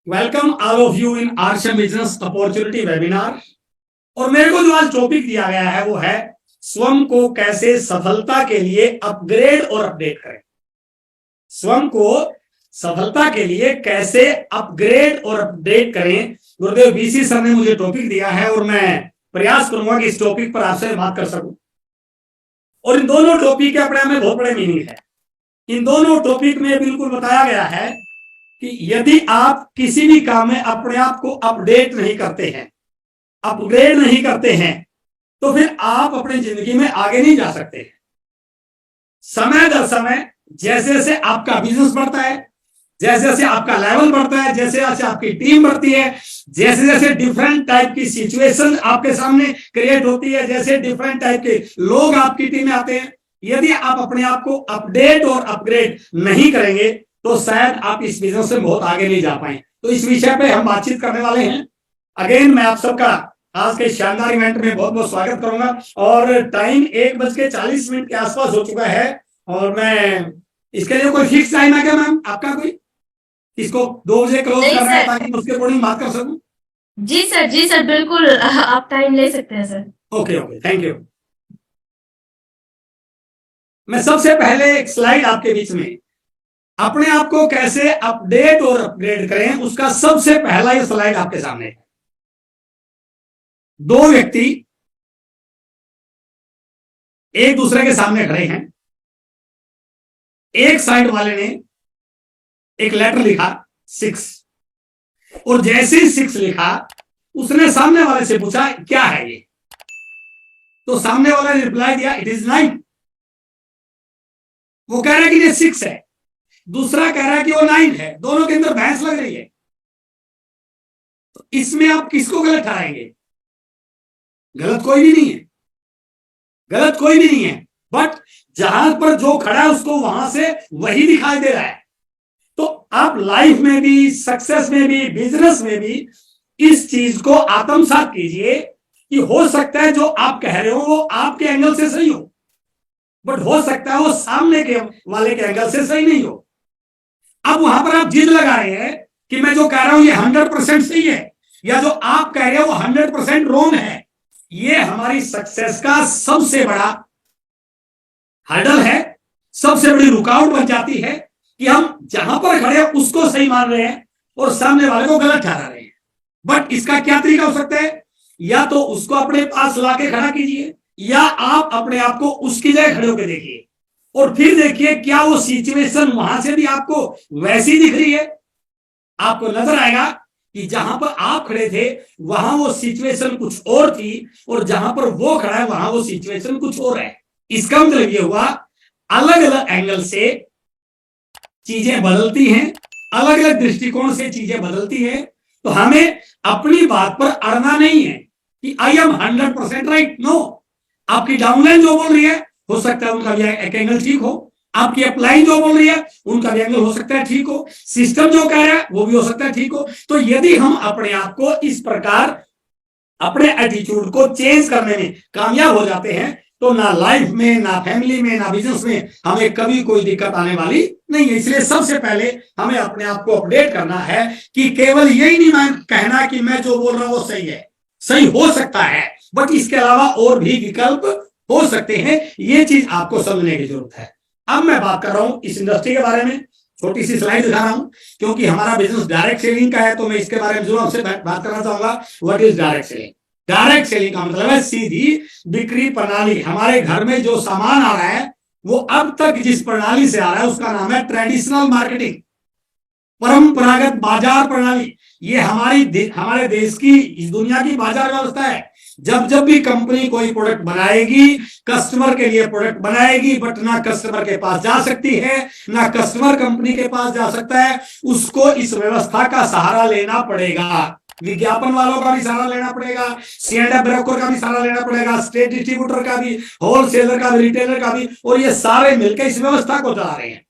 Welcome all of you in Arsham business opportunity webinar. और मेरे को जो आज टॉपिक दिया गया है वो है स्वयं को कैसे सफलता के लिए अपग्रेड और अपडेट करें। स्वयं को सफलता के लिए कैसे अपग्रेड और अपडेट करें। गुरुदेव बीसी सर ने मुझे टॉपिक दिया है और मैं प्रयास करूंगा कि इस टॉपिक पर आपसे बात कर सकूं। और इन दोनों टॉपिक के अपने में बहुत बड़े मीनिंग है। इन दोनों टॉपिक में बिल्कुल बताया गया है कि यदि आप किसी भी काम में अपने आप को अपडेट नहीं करते हैं, अपग्रेड नहीं करते हैं, तो फिर आप अपनी जिंदगी में आगे नहीं जा सकते। समय दर समय जैसे जैसे आपका बिजनेस बढ़ता है, जैसे जैसे आपका लेवल बढ़ता है, जैसे जैसे आपकी टीम बढ़ती है, जैसे जैसे डिफरेंट टाइप की सिचुएशन आपके सामने क्रिएट होती है, जैसे डिफरेंट टाइप के लोग आपकी टीम में आते हैं, यदि आप अपने आप को अपडेट और अपग्रेड नहीं करेंगे तो शायद आप इस बिजनेस में बहुत आगे नहीं जा पाए। तो इस विषय पे हम बातचीत करने वाले हैं। अगेन मैं आप सबका आज के शानदार इवेंट में बहुत बहुत स्वागत करूंगा। और टाइम 1:40 के आसपास हो चुका है और मैं इसके लिए कोई फिक्स टाइम है क्या मैम आपका? कोई इसको 2 बजे क्लोज करना है ताकि उसके अकॉर्डिंग बात कर सकूं। जी सर बिल्कुल आप टाइम ले सकते हैं सर। Okay thank you. मैं सबसे पहले एक स्लाइड आपके बीच में अपने आप को कैसे अपडेट और अपग्रेड करें उसका सबसे पहला ये स्लाइड आपके सामने है। 2 व्यक्ति एक दूसरे के सामने खड़े हैं। एक साइड वाले ने एक लेटर लिखा 6 और जैसे ही 6 लिखा उसने सामने वाले से पूछा क्या है ये, तो सामने वाले ने रिप्लाई दिया इट इज 9। वो कह रहा है कि ये 6 है, दूसरा कह रहा है कि वो 9 है। दोनों के अंदर बहस लग रही है। तो इसमें आप किसको गलत ठहराएंगे? गलत कोई भी नहीं है, गलत कोई भी नहीं है, बट जहां पर जो खड़ा है उसको वहां से वही दिखाई दे रहा है। तो आप लाइफ में भी, सक्सेस में भी, बिजनेस में भी इस चीज को आत्मसात कीजिए कि हो सकता है जो आप कह रहे हो वो आपके एंगल से सही हो, बट हो सकता है वो सामने के वाले के एंगल से सही नहीं हो। अब वहां पर आप जिद लगा रहे हैं कि मैं जो कह रहा हूं ये 100% सही है या जो आप कह रहे हो वो 100% रॉन्ग है। ये हमारी सक्सेस का सबसे बड़ा हर्डल है, सबसे बड़ी रुकावट बन जाती है कि हम जहां पर खड़े हैं उसको सही मान रहे हैं और सामने वाले को गलत ठहरा रहे हैं। बट इसका क्या तरीका हो सकता है? या तो उसको अपने पास लाके खड़ा कीजिए या आप अपने आप को उसकी जगह खड़े होकर देखिए और फिर देखिए क्या वो सिचुएशन वहां से भी आपको वैसी दिख रही है। आपको नजर आएगा कि जहां पर आप खड़े थे वहां वो सिचुएशन कुछ और थी और जहां पर वो खड़ा है वहां वो सिचुएशन कुछ और है। इसका मतलब ये हुआ अलग अलग एंगल से चीजें बदलती हैं, अलग अलग दृष्टिकोण से चीजें बदलती हैं। तो हमें अपनी बात पर अड़ना नहीं है कि आई एम 100% राइट। नो, आपकी डाउनलाइन जो बोल रही है हो सकता है उनका भी एक एंगल ठीक हो, आपकी अपलाइन जो बोल रही है उनका भी एंगल हो सकता है ठीक हो, सिस्टम जो कह रहा है वो भी हो सकता है ठीक हो। तो यदि हम अपने आप को इस प्रकार अपने एटीट्यूड को चेंज करने में कामयाब हो जाते हैं तो ना लाइफ में, ना फैमिली में, ना बिजनेस में हमें कभी कोई दिक्कत आने वाली नहीं है। इसलिए सबसे पहले हमें अपने आप को अपडेट करना है कि केवल यही नहीं कहना कि मैं जो बोल रहा हूं वो सही है। सही हो सकता है बट इसके अलावा और भी विकल्प हो सकते हैं। ये चीज आपको समझने की जरूरत है। अब मैं बात कर रहा हूं इस इंडस्ट्री के बारे में, छोटी सी स्लाइड दिखा रहा हूं क्योंकि हमारा बिजनेस डायरेक्ट सेलिंग का है तो मैं इसके बारे में जरूर आपसे बात करना चाहूंगा। What is direct selling? Direct selling का मतलब है सीधी बिक्री प्रणाली। हमारे घर में जो सामान आ रहा है वो अब तक जिस प्रणाली से आ रहा है उसका नाम है ट्रेडिशनल मार्केटिंग, परंपरागत बाजार प्रणाली। ये हमारे देश की, इस दुनिया की बाजार व्यवस्था है। जब जब भी कंपनी कोई प्रोडक्ट बनाएगी, कस्टमर के लिए प्रोडक्ट बनाएगी, बट ना कस्टमर के पास जा सकती है ना कस्टमर कंपनी के पास जा सकता है, उसको इस व्यवस्था का सहारा लेना पड़ेगा। विज्ञापन वालों का भी सहारा लेना पड़ेगा, C&F ब्रोकर का भी सहारा लेना पड़ेगा, स्टेट डिस्ट्रीब्यूटर का भी, होलसेलर का भी, रिटेलर का भी, और ये सारे मिलकर इस व्यवस्था को चला रहे हैं।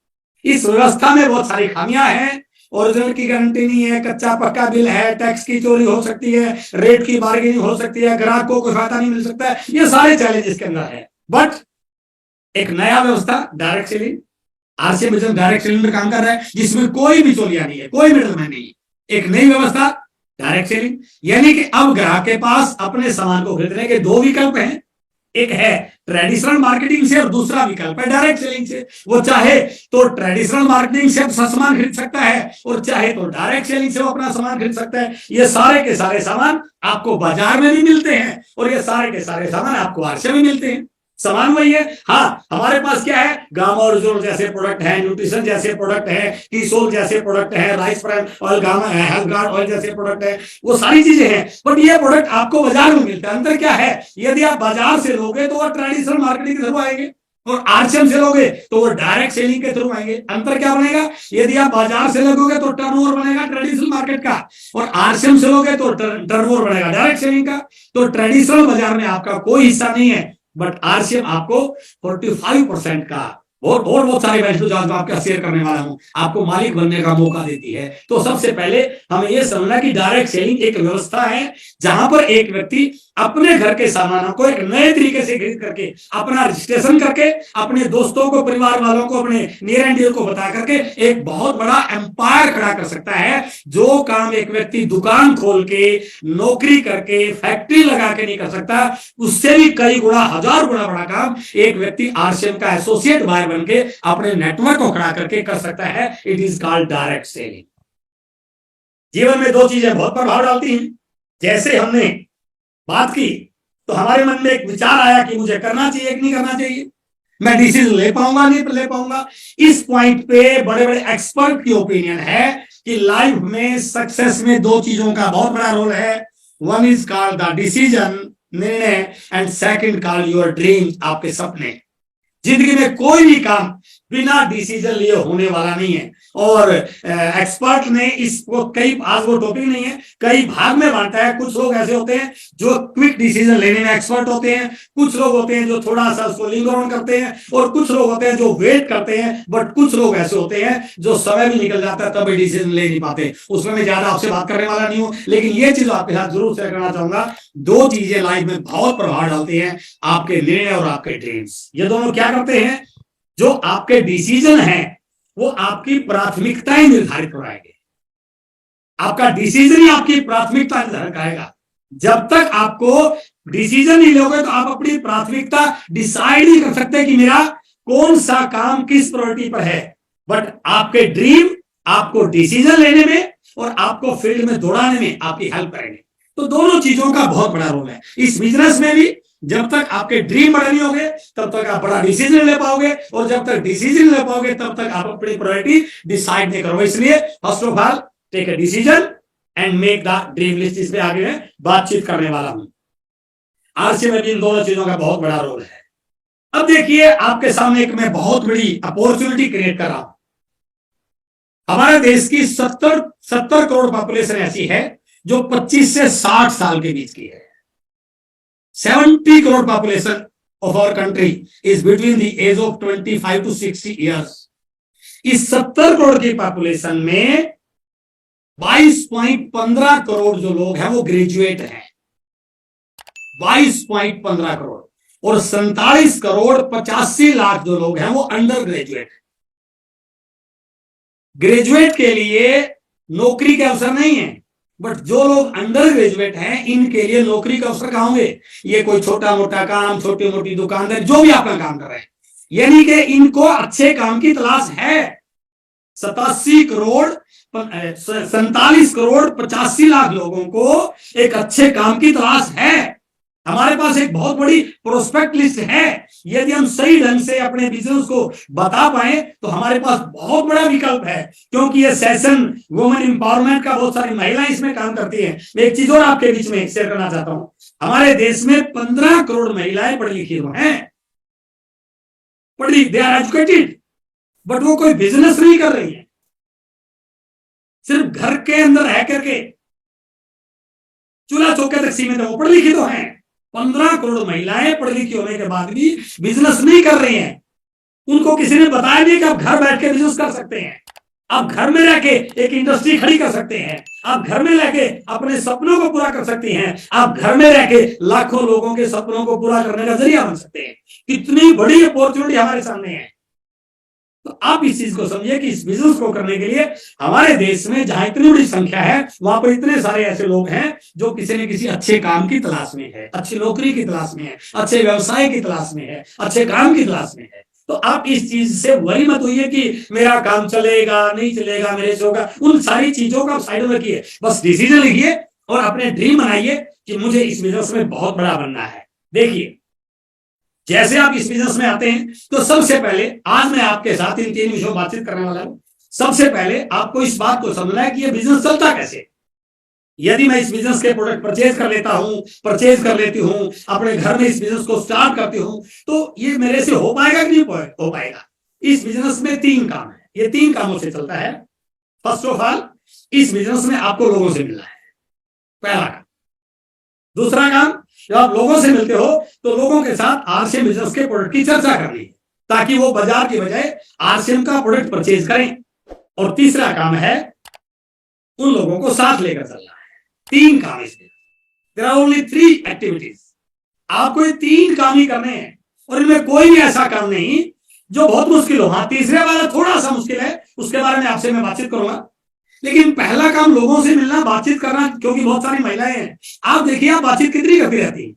इस व्यवस्था में बहुत सारी खामियां हैं। ओरिजिनल की गारंटी नहीं है, कच्चा पक्का बिल है, टैक्स की चोरी हो सकती है, रेट की बार्गेनिंग हो सकती है, ग्राहक को कोई फायदा नहीं मिल सकता है। ये सारे चैलेंज इसके अंदर है। बट एक नया व्यवस्था direct selling, RC business direct selling में काम कर रहा है जिसमें कोई भी चोरिया नहीं है, कोई मिडलमैन नहीं है। एक नई व्यवस्था डायरेक्ट सेलिंग, यानी कि अब ग्राहक के पास अपने सामान को खरीदने के दो विकल्प हैं, एक है ट्रेडिशनल मार्केटिंग से और दूसरा विकल्प है डायरेक्ट सेलिंग से। वो चाहे तो ट्रेडिशनल मार्केटिंग से अपना सामान खरीद सकता है और चाहे तो डायरेक्ट सेलिंग से वो अपना सामान खरीद सकता है। ये सारे के सारे सामान आपको बाजार में भी मिलते हैं और ये सारे के सारे सामान आपको आरसे में मिलते हैं, सामान वही है। हाँ, हमारे पास क्या है, गामा ओरिजिनल जैसे प्रोडक्ट है, न्यूट्रिशन जैसे प्रोडक्ट है, टीसोल जैसे प्रोडक्ट है, rice brand oil, gamma health guard oil जैसे प्रोडक्ट है, वो सारी चीजें हैं। बट ये प्रोडक्ट आपको बाजार में मिलता है। अंतर क्या है, यदि आप बाजार से लोगे तो वो ट्रेडिशनल मार्केटिंग के थ्रू आएंगे और आरसीएम से लोगे तो वो डायरेक्ट सेलिंग के थ्रू आएंगे। अंतर क्या बनेगा, यदि आप बाजार से लगोगे तो टर्नओवर बनेगा ट्रेडिशनल मार्केट का और आरसीएम से लोगे तो टर्नओवर बनेगा डायरेक्ट सेलिंग का। तो ट्रेडिशनल बाजार में आपका कोई हिस्सा नहीं है, बट आरसीएम आपको 45% का और बहुत सारे बेनिफिट जो आपका शेयर करने वाला हूं, आपको मालिक बनने का मौका देती है। तो सबसे पहले हमें यह समझना कि डायरेक्ट सेलिंग एक व्यवस्था है जहां पर एक व्यक्ति अपने घर के सामानों को एक नए तरीके से खरीद करके अपना रजिस्ट्रेशन करके अपने दोस्तों को, परिवार वालों को, अपने नियर एंड डियर को बता करके एक बहुत बड़ा एम्पायर खड़ा कर सकता है। जो काम एक व्यक्ति दुकान खोल के, नौकरी करके, फैक्ट्री लगा के नहीं कर सकता, उससे भी कई गुना, 1000 गुना बड़ा काम एक व्यक्ति आरसीएम का एसोसिएट बायर बन के अपने नेटवर्क को खड़ा करके कर सकता है। It is called direct selling. जीवन में दो चीजें बहुत प्रभाव डालती हैं। जैसे हमने बात की तो हमारे मन में एक विचार आया कि मुझे करना चाहिए कि नहीं करना चाहिए, मैं डिसीजन ले पाऊंगा नहीं ले पाऊंगा। इस पॉइंट पे बड़े बड़े एक्सपर्ट की ओपिनियन है कि लाइफ में सक्सेस में दो चीजों का बहुत बड़ा रोल है। One is called the decision, निर्णय, and second called your dream, आपके सपने। जिंदगी में कोई भी काम बिना डिसीजन लिए होने वाला नहीं है। और एक्सपर्ट ने इसको कई, आज वो टॉपिक नहीं है, कई भाग में बांटा है। कुछ लोग ऐसे होते हैं जो क्विक डिसीजन लेने में एक्सपर्ट होते हैं, कुछ लोग होते हैं जो थोड़ा सा उसको लिंगर ऑन करते हैं, और कुछ लोग होते हैं जो वेट करते हैं। बट कुछ लोग ऐसे होते हैं जो समय भी निकल जाता है तब भी डिसीजन ले नहीं पाते। उसमें मैं ज्यादा आपसे बात करने वाला नहीं हूं, लेकिन ये चीज आपके साथ जरूर शेयर करना चाहूंगा। दो चीजें लाइफ में बहुत प्रभाव डालती हैं, आपके निर्णय और आपके ड्रीम्स। ये दोनों क्या करते हैं, जो आपके डिसीजन हैं वो आपकी प्राथमिकताएं निर्धारित कराएंगे। आपका डिसीजन ही आपकी प्राथमिकता निर्धारित करेगा। जब तक आपको डिसीजन नहीं लोगे तो आप अपनी प्राथमिकता डिसाइड नहीं कर सकते कि मेरा कौन सा काम किस प्रायोरिटी पर है। बट आपके ड्रीम आपको डिसीजन लेने में और आपको फील्ड में दौड़ाने में आपकी हेल्प करेंगे। तो दोनों चीजों का बहुत बड़ा रोल है इस बिजनेस में भी। जब तक आपके ड्रीम बड़े नहीं होंगे तब तक आप बड़ा डिसीजन ले पाओगे, और जब तक डिसीजन ले पाओगे तब तक आप अपनी प्रायोरिटी डिसाइड नहीं करोगे। इसलिए first of all take a decision and make the dream list. इस पे आगे मैं बातचीत करने वाला हूं। आरसी में भी इन दोनों चीजों का बहुत बड़ा रोल है। अब देखिए, आपके सामने एक मैं बहुत बड़ी अपॉर्चुनिटी क्रिएट कर रहा हूं। हमारे देश की 70 करोड़ पॉपुलेशन ऐसी है जो 25 से 60 साल के बीच की है। 70 crore population of our country is between the age of 25 to 60 years। इस 70 करोड़ की पॉपुलेशन में 22.15 करोड़ जो लोग हैं वो ग्रेजुएट हैं, 22.15 करोड़, और 47 करोड़ 85 लाख जो लोग हैं वो अंडर ग्रेजुएट। ग्रेजुएट के लिए नौकरी के अवसर नहीं है, बट जो लोग अंडर ग्रेजुएट हैं इनके लिए नौकरी के अवसर कहां होंगे। ये कोई छोटा मोटा काम, छोटी मोटी दुकानदार, जो भी अपना काम कर रहे हैं, यानी कि इनको अच्छे काम की तलाश है। 47 करोड़ 85 लाख लोगों को एक अच्छे काम की तलाश है। हमारे पास एक बहुत बड़ी प्रोस्पेक्ट लिस्ट है। यदि हम सही ढंग से अपने बिजनेस को बता पाए तो हमारे पास बहुत बड़ा विकल्प है, क्योंकि ये सेशन वुमेन एम्पावरमेंट का, बहुत सारी महिलाएं इसमें काम करती हैं। मैं एक चीज और आपके बीच में शेयर करना चाहता हूं। हमारे देश में 15 करोड़ महिलाएं पढ़ी लिखी हैं, दे आर एजुकेटेड, बट वो कोई बिजनेस नहीं कर रही है। सिर्फ घर के अंदर रह करके चूल्हा चौके तक सीमित है। वो पढ़ी लिखी तो हैं, 15 करोड़ महिलाएं पढ़ी लिखी होने के बाद भी बिजनेस नहीं कर रही हैं। उनको किसी ने बताया नहीं कि आप घर बैठ के बिजनेस कर सकते हैं, आप घर में रह के एक इंडस्ट्री खड़ी कर सकते हैं, आप घर में रह के अपने सपनों को पूरा कर सकती हैं, आप घर में रह के लाखों लोगों के सपनों को पूरा करने का जरिया बन सकते हैं। कितनी बड़ी अपॉर्चुनिटी हमारे सामने है। तो आप इस चीज को समझिए कि इस बिजनेस को करने के लिए हमारे देश में जहां इतनी बड़ी संख्या है, वहां पर इतने सारे ऐसे लोग हैं जो किसी न किसी अच्छे काम की तलाश में है, अच्छी नौकरी की तलाश में है, अच्छे व्यवसाय की तलाश में है, अच्छे काम की तलाश में है। तो आप इस चीज से वरी मत होइए कि मेरा काम चलेगा नहीं चलेगा, मेरे से होगा, उन सारी चीजों का साइड में रखिए। बस डिसीजन लिखिए और अपने ड्रीम बनाइए कि मुझे इस बिजनेस में बहुत बड़ा बनना है। देखिए, जैसे आप इस बिजनेस में आते हैं तो सबसे पहले आज मैं आपके साथ इन 3 विषयों बातचीत करने वाला हूं। सबसे पहले आपको इस बात को समझना है कि ये बिजनेस चलता कैसे। यदि मैं इस बिजनेस के प्रोडक्ट परचेज कर लेती हूं, अपने घर में इस बिजनेस को स्टार्ट करती हूं, तो ये मेरे से हो पाएगा कि नहीं हो पाएगा। इस बिजनेस में 3 काम है, ये 3 कामों से चलता है। फर्स्ट ऑफ ऑल, इस बिजनेस में आपको लोगों से मिलना है, पहला काम। दूसरा काम, जब आप लोगों से मिलते हो तो लोगों के साथ आरसीएम बिजनेस के प्रोडक्ट की चर्चा करनी है, ताकि वो बाजार की बजाय आरसीएम का प्रोडक्ट परचेज करें। और तीसरा काम है उन लोगों को साथ लेकर चलना है। 3 काम इसमें, देयर आर ओनली 3 एक्टिविटीज। आपको ये 3 काम ही करने हैं और इनमें कोई भी ऐसा काम नहीं जो बहुत मुश्किल हो। हाँ, तीसरे वाला थोड़ा सा मुश्किल है, उसके बारे में आपसे मैं बातचीत करूंगा। लेकिन पहला काम लोगों से मिलना, बातचीत करना, क्योंकि बहुत सारी महिलाएं हैं। आप देखिए, आप बातचीत कितनी करती रहती है,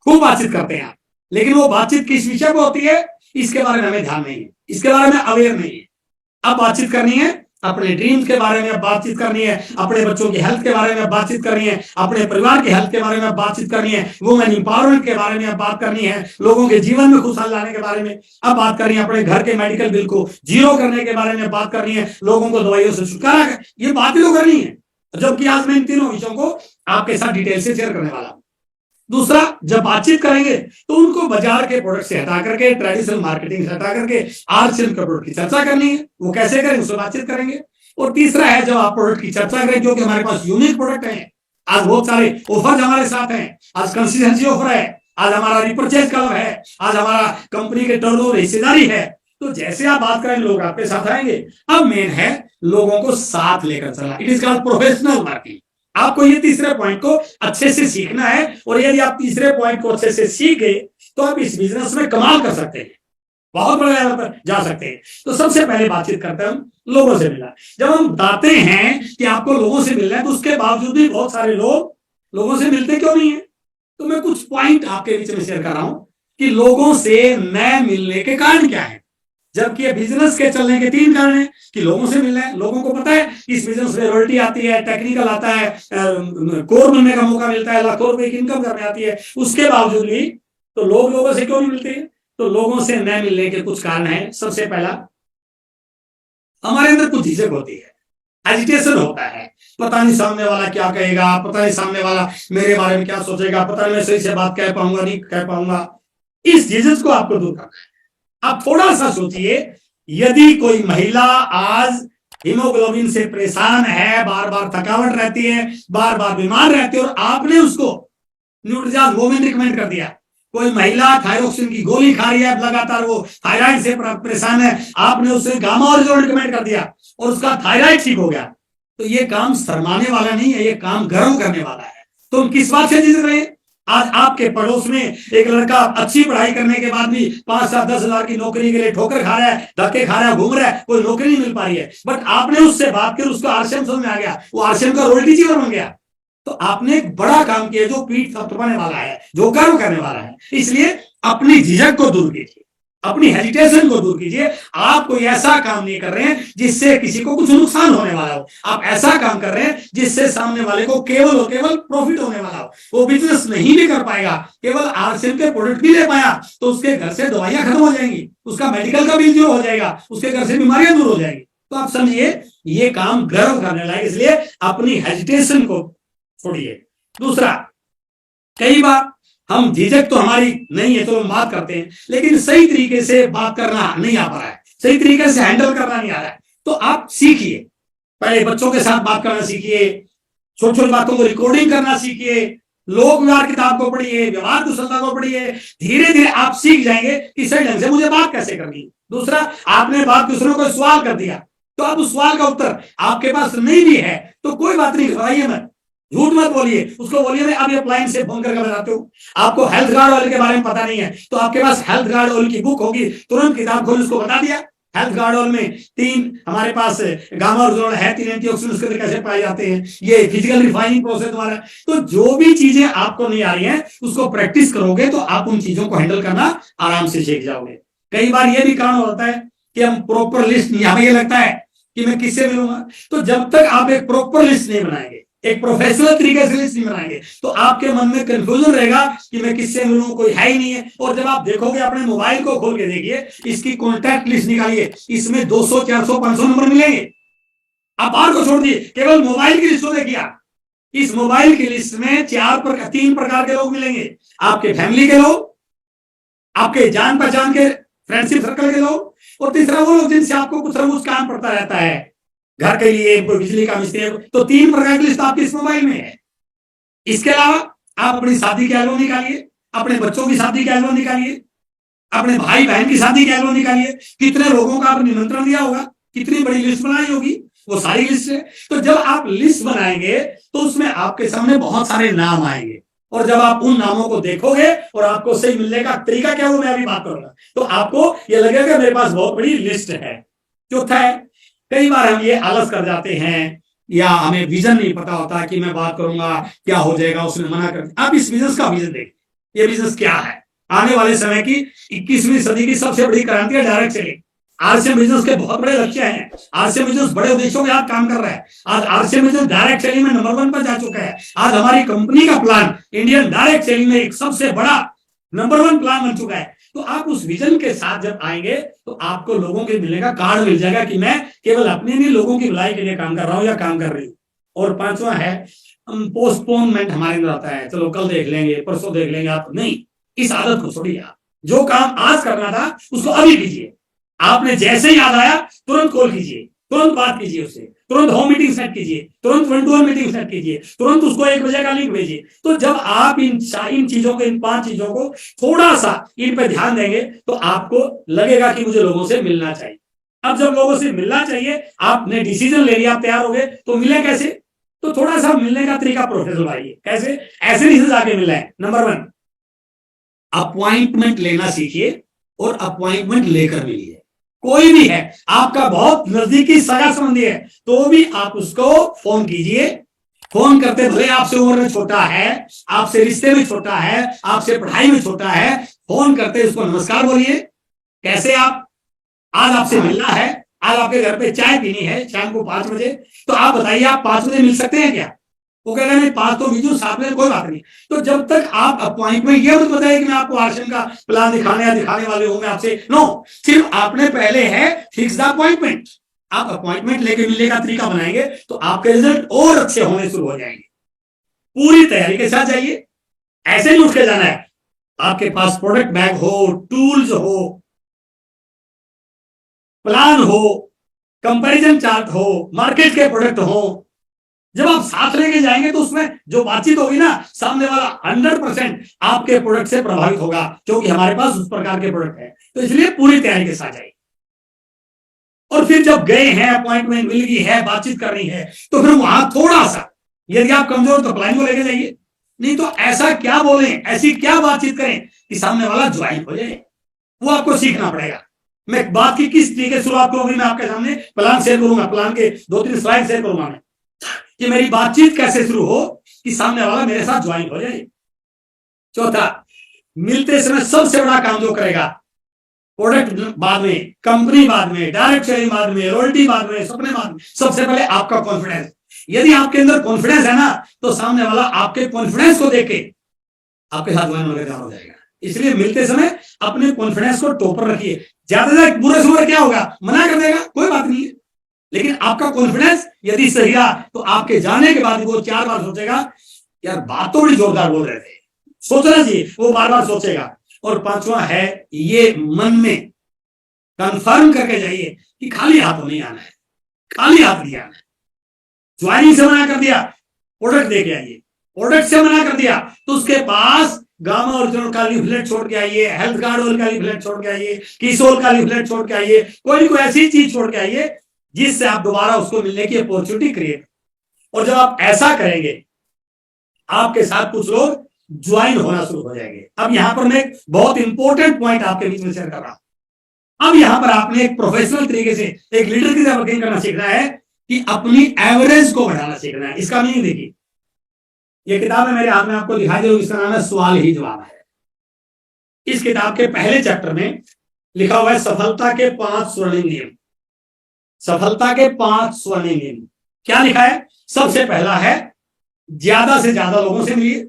खूब बातचीत करते हैं आप, लेकिन वो बातचीत किस विषय पर होती है इसके बारे में हमें ध्यान नहीं है, इसके बारे में अवेयर नहीं है। अब बातचीत करनी है अपने ड्रीम्स के बारे में, बातचीत करनी है अपने बच्चों की हेल्थ के बारे में, बातचीत करनी है अपने परिवार की हेल्थ के बारे में, बातचीत करनी है वुमेन एम्पावरमेंट के बारे में, बात करनी है लोगों के जीवन में खुशहाल लाने के बारे में, अब बात करनी है अपने घर के मेडिकल बिल को जीरो करने के बारे में, बात करनी है लोगों को दवाइयों से छुटकारा, ये बातें तो करनी है। जबकि आज मैं इन 3 विषयों को आपके साथ डिटेल से शेयर करने वाला हूं। दूसरा, जब बातचीत करेंगे तो उनको बाजार के प्रोडक्ट से हटा करके, ट्रेडिशनल मार्केटिंग से हटा करके आरसीएम के प्रोडक्ट की चर्चा करनी है, वो कैसे करें उससे बातचीत करेंगे। और तीसरा है, जब आप प्रोडक्ट की चर्चा करें, जो कि हमारे पास यूनिक प्रोडक्ट है, आज बहुत सारे ऑफर हमारे साथ हैं, आज कंसिस्टेंसी ऑफर है, आज हमारा रिपर्चेज क्लब है, आज हमारा कंपनी के टर्नओवर हिस्सेदारी है। तो जैसे आप बात करें लोग आपके साथ आएंगे। अब मेन है लोगों को साथ लेकर चलना, it is called professional marketing. आपको ये तीसरे पॉइंट को अच्छे से सीखना है, और यदि आप तीसरे पॉइंट को अच्छे से सीख गए तो आप इस बिजनेस में कमाल कर सकते हैं, बहुत बड़े लेवल पर जा सकते हैं। तो सबसे पहले बातचीत करते हैं हम लोगों से मिलना। जब हम बताते हैं कि आपको लोगों से मिलना है, तो उसके बावजूद भी बहुत सारे लोग लोगों से मिलते क्यों नहीं है। तो मैं कुछ पॉइंट आपके बीच में शेयर कर रहा हूं कि लोगों से न मिलने के कारण क्या है। जबकि बिजनेस के चलने के 3 कारण है कि लोगों से मिलना है। लोगों को पता है इस बिजनेस में रॉयल्टी आती है, टेक्निकल आता है, कोर बनने का मौका मिलता है, लाखों रुपए की इनकम करने आती है। उसके बावजूद भी तो लोगों से क्यों नहीं मिलते हैं। तो लोगों से न मिलने के कुछ कारण हैं। सबसे पहला, हमारे अंदर कुछ झिझक होती है, एजिटेशन होता है, पता नहीं सामने वाला क्या कहेगा, पता नहीं सामने वाला मेरे बारे में क्या सोचेगा, पता नहीं मैं सही से बात कह पाऊंगा नहीं कह पाऊंगा। इस झिझक को आपको दूर करना है। आप थोड़ा सा सोचिए, यदि कोई महिला आज हीमोग्लोबिन से परेशान है, बार बार थकावट रहती है, बार बार बीमार रहती है, और आपने उसको न्यूट्रिजाज वोमेन रिकमेंड कर दिया। कोई महिला थायरोक्सिन की गोली खा रही है, लगातार वो थायराइड से परेशान है, आपने उसे गामा ओरिजोन रिकमेंड कर दिया और उसका थायराइड ठीक हो गया। तो ये काम शर्माने वाला नहीं है, ये काम गर्व करने वाला है। तो हम किस बात से जिद रहे हैं। आज आपके पड़ोस में एक लड़का अच्छी पढ़ाई करने के बाद भी 5-7-10 हजार की नौकरी के लिए ठोकर खा रहा है, धक्के खा रहा है, घूम रहा है, कोई नौकरी नहीं मिल पा रही है, बट आपने उससे बात कर, उसको आरसीएम समझ में आ गया, वो आरसीएम का रॉयल्टी जीवर बन गया। तो आपने एक बड़ा काम किया जो पीठ थपथपाने वाला है, जो गर्व करने वाला है। इसलिए अपनी झिझक को दूर कीजिए, अपनी हेजिटेशन को दूर कीजिए। आप कोई ऐसा काम नहीं कर रहे हैं जिससे किसी को कुछ नुकसान होने वाला हो, आप ऐसा काम कर रहे हैं जिससे सामने वाले को केवल और केवल प्रॉफिट होने वाला हो। वो बिजनेस नहीं भी कर पाएगा, केवल आरसीएम के प्रोडक्ट भी ले पाया तो उसके घर से दवाइयां खत्म हो जाएंगी, उसका मेडिकल का बिल जीरो हो जाएगा, उसके घर से बीमारियां दूर हो जाएंगी। तो आप समझिए ये काम गर्व करने लायक, इसलिए अपनी हेजिटेशन को छोड़िए। दूसरा, कई बार हम झिझक तो हमारी नहीं है तो हम बात करते हैं, लेकिन सही तरीके से बात करना नहीं आ पा रहा है, सही तरीके से हैंडल करना नहीं आ रहा है। तो आप सीखिए, पहले बच्चों के साथ बात करना सीखिए, छोटी छोटी बातों को रिकॉर्डिंग करना सीखिए, लोक व्यवहार किताब को पढ़िए, व्यवहार कुशलता को पढ़िए। धीरे धीरे आप सीख जाएंगे कि सही ढंग से मुझे बात कैसे करनी। दूसरा, आपने बात दूसरों को सवाल कर दिया, तो अब उस सवाल का उत्तर आपके पास नहीं भी है तो कोई बात नहीं, घबराइए मत, झूठ मत बोलिए, उसको बोलिए मैं अभी अप्लायंस से फोन करके बताते हूँ। आपको हेल्थ गार्ड ऑयल के बारे में पता नहीं है तो आपके पास हेल्थ गार्ड ऑयल की बुक होगी, तुरंत किताब खोल उसको बता दिया, हेल्थ गार्ड में 3 हमारे पास गामा और है, 3 एंटीऑक्सीडेंट्स उसके अंदर कैसे पाए जाते हैं, ये फिजिकल रिफाइनिंग प्रोसेस द्वारा। तो जो भी चीजें आपको नहीं आ रही हैं उसको प्रैक्टिस करोगे तो आप उन चीजों को हैंडल करना आराम से सीख जाओगे। कई बार ये भी कारण होता है कि हम प्रॉपर लिस्ट, हमें ये लगता है कि मैं किससे मिलूंगा, तो जब तक आप एक प्रॉपर लिस्ट नहीं बनाएंगे, एक प्रोफेशनल तरीके से लिस्ट नहीं बनाएंगे, तो आपके मन में कंफ्यूजन रहेगा कि मैं किससे मिलूं, कोई है ही नहीं है। और जब आप देखोगे अपने मोबाइल को खोल के देखिए, इसकी कॉन्टैक्ट लिस्ट निकालिए, इसमें 200 400 500 नंबर मिलेंगे। आप बाहर को छोड़ दिए, केवल मोबाइल की लिस्ट देखिए, इस मोबाइल की लिस्ट में 3 प्रकार के लोग मिलेंगे। आपके फैमिली के लोग, आपके जान पहचान के फ्रेंडशिप सर्कल के लोग, और तीसरा वो लोग जिनसे आपको कुछ ना कुछ काम पड़ता रहता है, घर के लिए, कोई बिजली का मिस्त्री। तो 3 प्रकार की लिस्ट आपके इस मोबाइल में है। इसके अलावा आप अपनी शादी के एल्बम निकालिए, अपने बच्चों की शादी के एल्बम निकालिए, अपने भाई बहन की शादी के एल्बम निकालिए, कितने लोगों का आपने निमंत्रण दिया होगा, कितनी बड़ी लिस्ट बनाई होगी, वो सारी लिस्ट है। तो जब आप लिस्ट बनाएंगे तो उसमें आपके सामने बहुत सारे नाम आएंगे, और जब आप उन नामों को देखोगे और आपको सही मिलने का तरीका क्या हो, मैं अभी बात करूंगा, तो आपको यह लगेगा मेरे पास बहुत बड़ी लिस्ट है। चौथा है, कई बार हम ये आलस कर जाते हैं या हमें विजन नहीं पता होता कि मैं बात करूंगा क्या हो जाएगा, उसने मना कर दिया। आप इस बिजनेस का विजन देख, ये बिजनेस क्या है, आने वाले समय की 21वीं सदी की सबसे बड़ी क्रांति है डायरेक्ट सेलिंग। आरसीएम बिजनेस के बहुत बड़े लक्ष्य हैं। आरसीएम बिजनेस बड़े उद्देश्यों के साथ काम कर रहा है। आज आरसीएम बिजनेस डायरेक्ट सेलिंग में नंबर 1 पर जा चुका है। आज हमारी कंपनी का प्लान इंडियन डायरेक्ट सेलिंग में एक सबसे बड़ा नंबर 1 प्लान बन चुका है। तो आप उस विजन के साथ जब आएंगे तो आपको लोगों के मिलने का कार्ड मिल जाएगा कि मैं केवल अपने नहीं, लोगों की भलाई के लिए काम कर रहा हूं या काम कर रही हूं। और 5वां है, पोस्टपोनमेंट हमारे अंदर आता है, चलो कल देख लेंगे, परसों देख लेंगे। आप नहीं, इस आदत को छोड़िए। आप जो काम आज करना था उसको अभी कीजिए। आपने जैसे ही याद आया तुरंत कॉल कीजिए, तुरंत बात कीजिए उससे, तुरंत होम मीटिंग सेट कीजिए, तुरंत 1-to-1 मीटिंग सेट कीजिए, तुरंत उसको 1 बजे का लिंक भेजिए। तो जब आप इन चीजों को, इन 5 चीजों को थोड़ा सा इन पे ध्यान देंगे तो आपको लगेगा कि मुझे लोगों से मिलना चाहिए। अब जब लोगों से मिलना चाहिए, आपने डिसीजन ले लिया, आप तैयार हो गए, तो मिले कैसे? तो थोड़ा सा मिलने का तरीका प्रोफेशनल बनाइए। कैसे? ऐसे नहीं जाके मिलना है। नंबर 1, अपॉइंटमेंट लेना सीखिए और अपॉइंटमेंट लेकर मिलिए। कोई भी है, आपका बहुत नजदीकी सगा संबंधी है, तो भी आप उसको फोन कीजिए। फोन करते भले आपसे उम्र में छोटा है, आपसे रिश्ते में छोटा है, आपसे पढ़ाई में छोटा है, फोन करते उसको नमस्कार बोलिए। कैसे? आप आज आपसे मिलना है, आज आपके घर पे चाय पीनी है शाम को 5 बजे, तो आप बताइए आप 5 बजे मिल सकते हैं क्या? वो कहेगा नहीं, 5 तो बीजू, 7 बजे कोई बात नहीं। तो जब तक आप अपॉइंटमेंट, ये मत बताइए कि मैं आपको आरसीएम का प्लान दिखाने वाले हूं मैं आपसे, नो, सिर्फ आपने पहले है फिक्स द अपॉइंटमेंट। आप अपॉइंटमेंट लेके मिलने का तरीका बनाएंगे तो आपके रिजल्ट और अच्छे होने शुरू हो जाएंगे। पूरी तैयारी के साथ जाइए, ऐसे नहीं उठ के जाना है। आपके पास प्रोडक्ट बैग हो, टूल्स हो, प्लान हो, कंपैरिजन चार्ट हो, मार्केट के प्रोडक्ट हो। जब आप साथ लेके जाएंगे तो उसमें जो बातचीत होगी ना, सामने वाला 100% आपके प्रोडक्ट से प्रभावित होगा, क्योंकि हमारे पास उस प्रकार के प्रोडक्ट है। तो इसलिए पूरी तैयारी के साथ जाइए। और फिर जब गए हैं, अपॉइंटमेंट मिल गई है, बातचीत करनी है, तो फिर वहां थोड़ा सा, यदि आप कमजोर तो क्लाइंट को लेके जाइए, नहीं तो ऐसा क्या बोलें, ऐसी क्या बातचीत करें कि सामने वाला ज्वाइन हो जाए। वो आपको सीखना पड़ेगा। मैं बात की किस तरीके से शुरुआत करूंगी, मैं आपके सामने प्लान शेयर करूंगा, प्लान के 2-3 स्लाइड शेयर करूंगा मैं, कि मेरी बातचीत कैसे शुरू हो कि सामने वाला मेरे साथ ज्वाइन हो जाए। चौथा, मिलते समय सबसे बड़ा काम जो करेगा, प्रोडक्ट बाद में, कंपनी बाद में, डायरेक्ट सेलिंग बाद में, रॉयल्टी बाद में, सपने बाद में, सबसे पहले आपका कॉन्फिडेंस। यदि आपके अंदर कॉन्फिडेंस है ना, तो सामने वाला आपके कॉन्फिडेंस को देख के आपके साथ ज्वाइन होकर तैयार हो जाएगा। इसलिए मिलते समय अपने कॉन्फिडेंस को टॉप पर रखिए। ज्यादा बुरे समय क्या होगा, मना कर देगा, कोई बात नहीं है, लेकिन आपका कॉन्फिडेंस यदि सही रहा तो आपके जाने के बाद वो 4 बार सोचेगा, यार बात तो बड़ी जोरदार बोल रहे थे, सोचना चाहिए, वो बार-बार सोचेगा। और 5वां है, ये मन में कंफर्म करके जाइए कि खाली हाथ नहीं आना है, खाली हाथ नहीं आना है। ज्वाइनिंग से मना कर दिया, प्रोडक्ट लेके आइए। प्रोडक्ट से मना कर दिया तो उसके पास गामा ओरिजिनल का लीफलेट छोड़ के आइए, हेल्थ गार्ड ऑयल का लीफलेट छोड़ के आइए, किसोल का लीफलेट छोड़ के आइए, कोई ऐसी चीज छोड़ के आइए जिससे आप दोबारा उसको मिलने की अपॉर्चुनिटी क्रिएट। और जब आप ऐसा करेंगे, आपके साथ कुछ लोग ज्वाइन होना शुरू हो जाएंगे। अब यहां पर मैं बहुत इंपॉर्टेंट पॉइंट आपके बीच में शेयर कर रहा हूं। अब यहां पर आपने एक प्रोफेशनल तरीके से एक लीडर की तरह वर्किंग करना सीखना है कि अपनी एवरेज को बढ़ाना सीखना है। इसका मीनिंग देखिए, ये किताब है मेरे हाथ में, आपको दिखाई दे, इसका नाम है सवाल ही जवाब है। इस किताब के पहले चैप्टर में लिखा हुआ है सफलता के 5 स्वर्णिम नियम। सफलता के 5 स्वर्णिम नियम क्या लिखा है? सबसे पहला है ज्यादा से ज्यादा लोगों से मिलिए,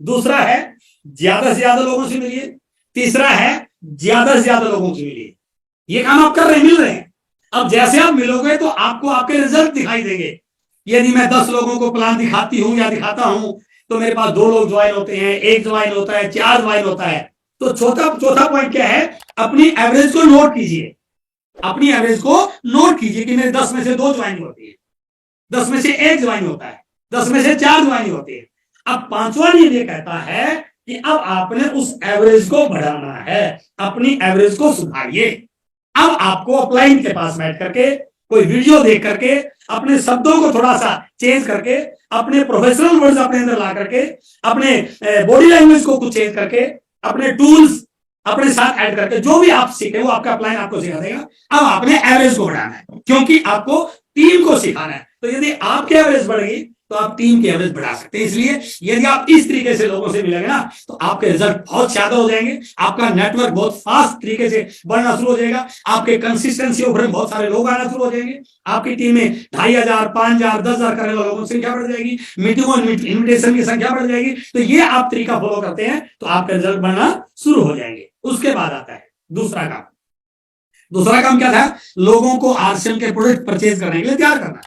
दूसरा है ज्यादा से ज्यादा लोगों से मिलिए, तीसरा है ज्यादा से ज्यादा लोगों से मिलिए। ये काम आप कर रहे हैं, मिल रहे हैं। अब जैसे आप मिलोगे तो आपको आपके रिजल्ट दिखाई देंगे। यदि मैं 10 लोगों को प्लान दिखाती हूं या दिखाता हूं तो मेरे पास 2 लोग ज्वाइन होते हैं, 1 ज्वाइन होता है, 4 ज्वाइन होता है। तो चौथा पॉइंट क्या है? अपनी एवरेज को नोट कीजिए। अपनी एवरेज को नोट कीजिए कि मेरे 10 में से 2 ज्वाइन होती है, 10 में से 1 ज्वाइन होता है, 10 में से 4 ज्वाइन होती है। अब 5वां नियम ये कहता है कि अब आपने उस एवरेज को बढ़ाना है, अपनी एवरेज को सुधारिए। अब आपको अपलाइन के पास बैठ करके कोई वीडियो देख करके अपने शब्दों को थोड़ा सा चेंज करके, अपने प्रोफेशनल वर्ड्स अपने अंदर ला करके, अपने बॉडी लैंग्वेज को कुछ चेंज करके, अपने टूल्स अपने साथ ऐड करके जो भी आप सीखे वो आपका अपलाइन आपको सिखा देगा। अब आपने एवरेज को बढ़ाना है क्योंकि आपको टीम को सिखाना है। तो यदि आपकी एवरेज बढ़ेगी तो आप टीम की एवरेज बढ़ा सकते हैं। इसलिए यदि आप इस तरीके से लोगों से मिलेंगे ना तो आपके रिजल्ट बहुत ज्यादा हो जाएंगे, आपका नेटवर्क बहुत फास्ट तरीके से बढ़ना शुरू हो जाएगा, आपके कंसिस्टेंसी ओवर बहुत सारे लोग आना शुरू हो जाएंगे, आपकी टीम में 2500, 5000, 10,000 करने वालों की संख्या बढ़ जाएगी, मीटिंगों इन्विटेशन की संख्या बढ़ जाएगी। तो ये आप तरीका फॉलो करते हैं तो आपके रिजल्ट बढ़ना शुरू हो जाएंगे। उसके बाद आता है दूसरा काम। दूसरा काम क्या था? लोगों को आरसीएम के प्रोडक्ट परचेज करने के लिए तैयार करना।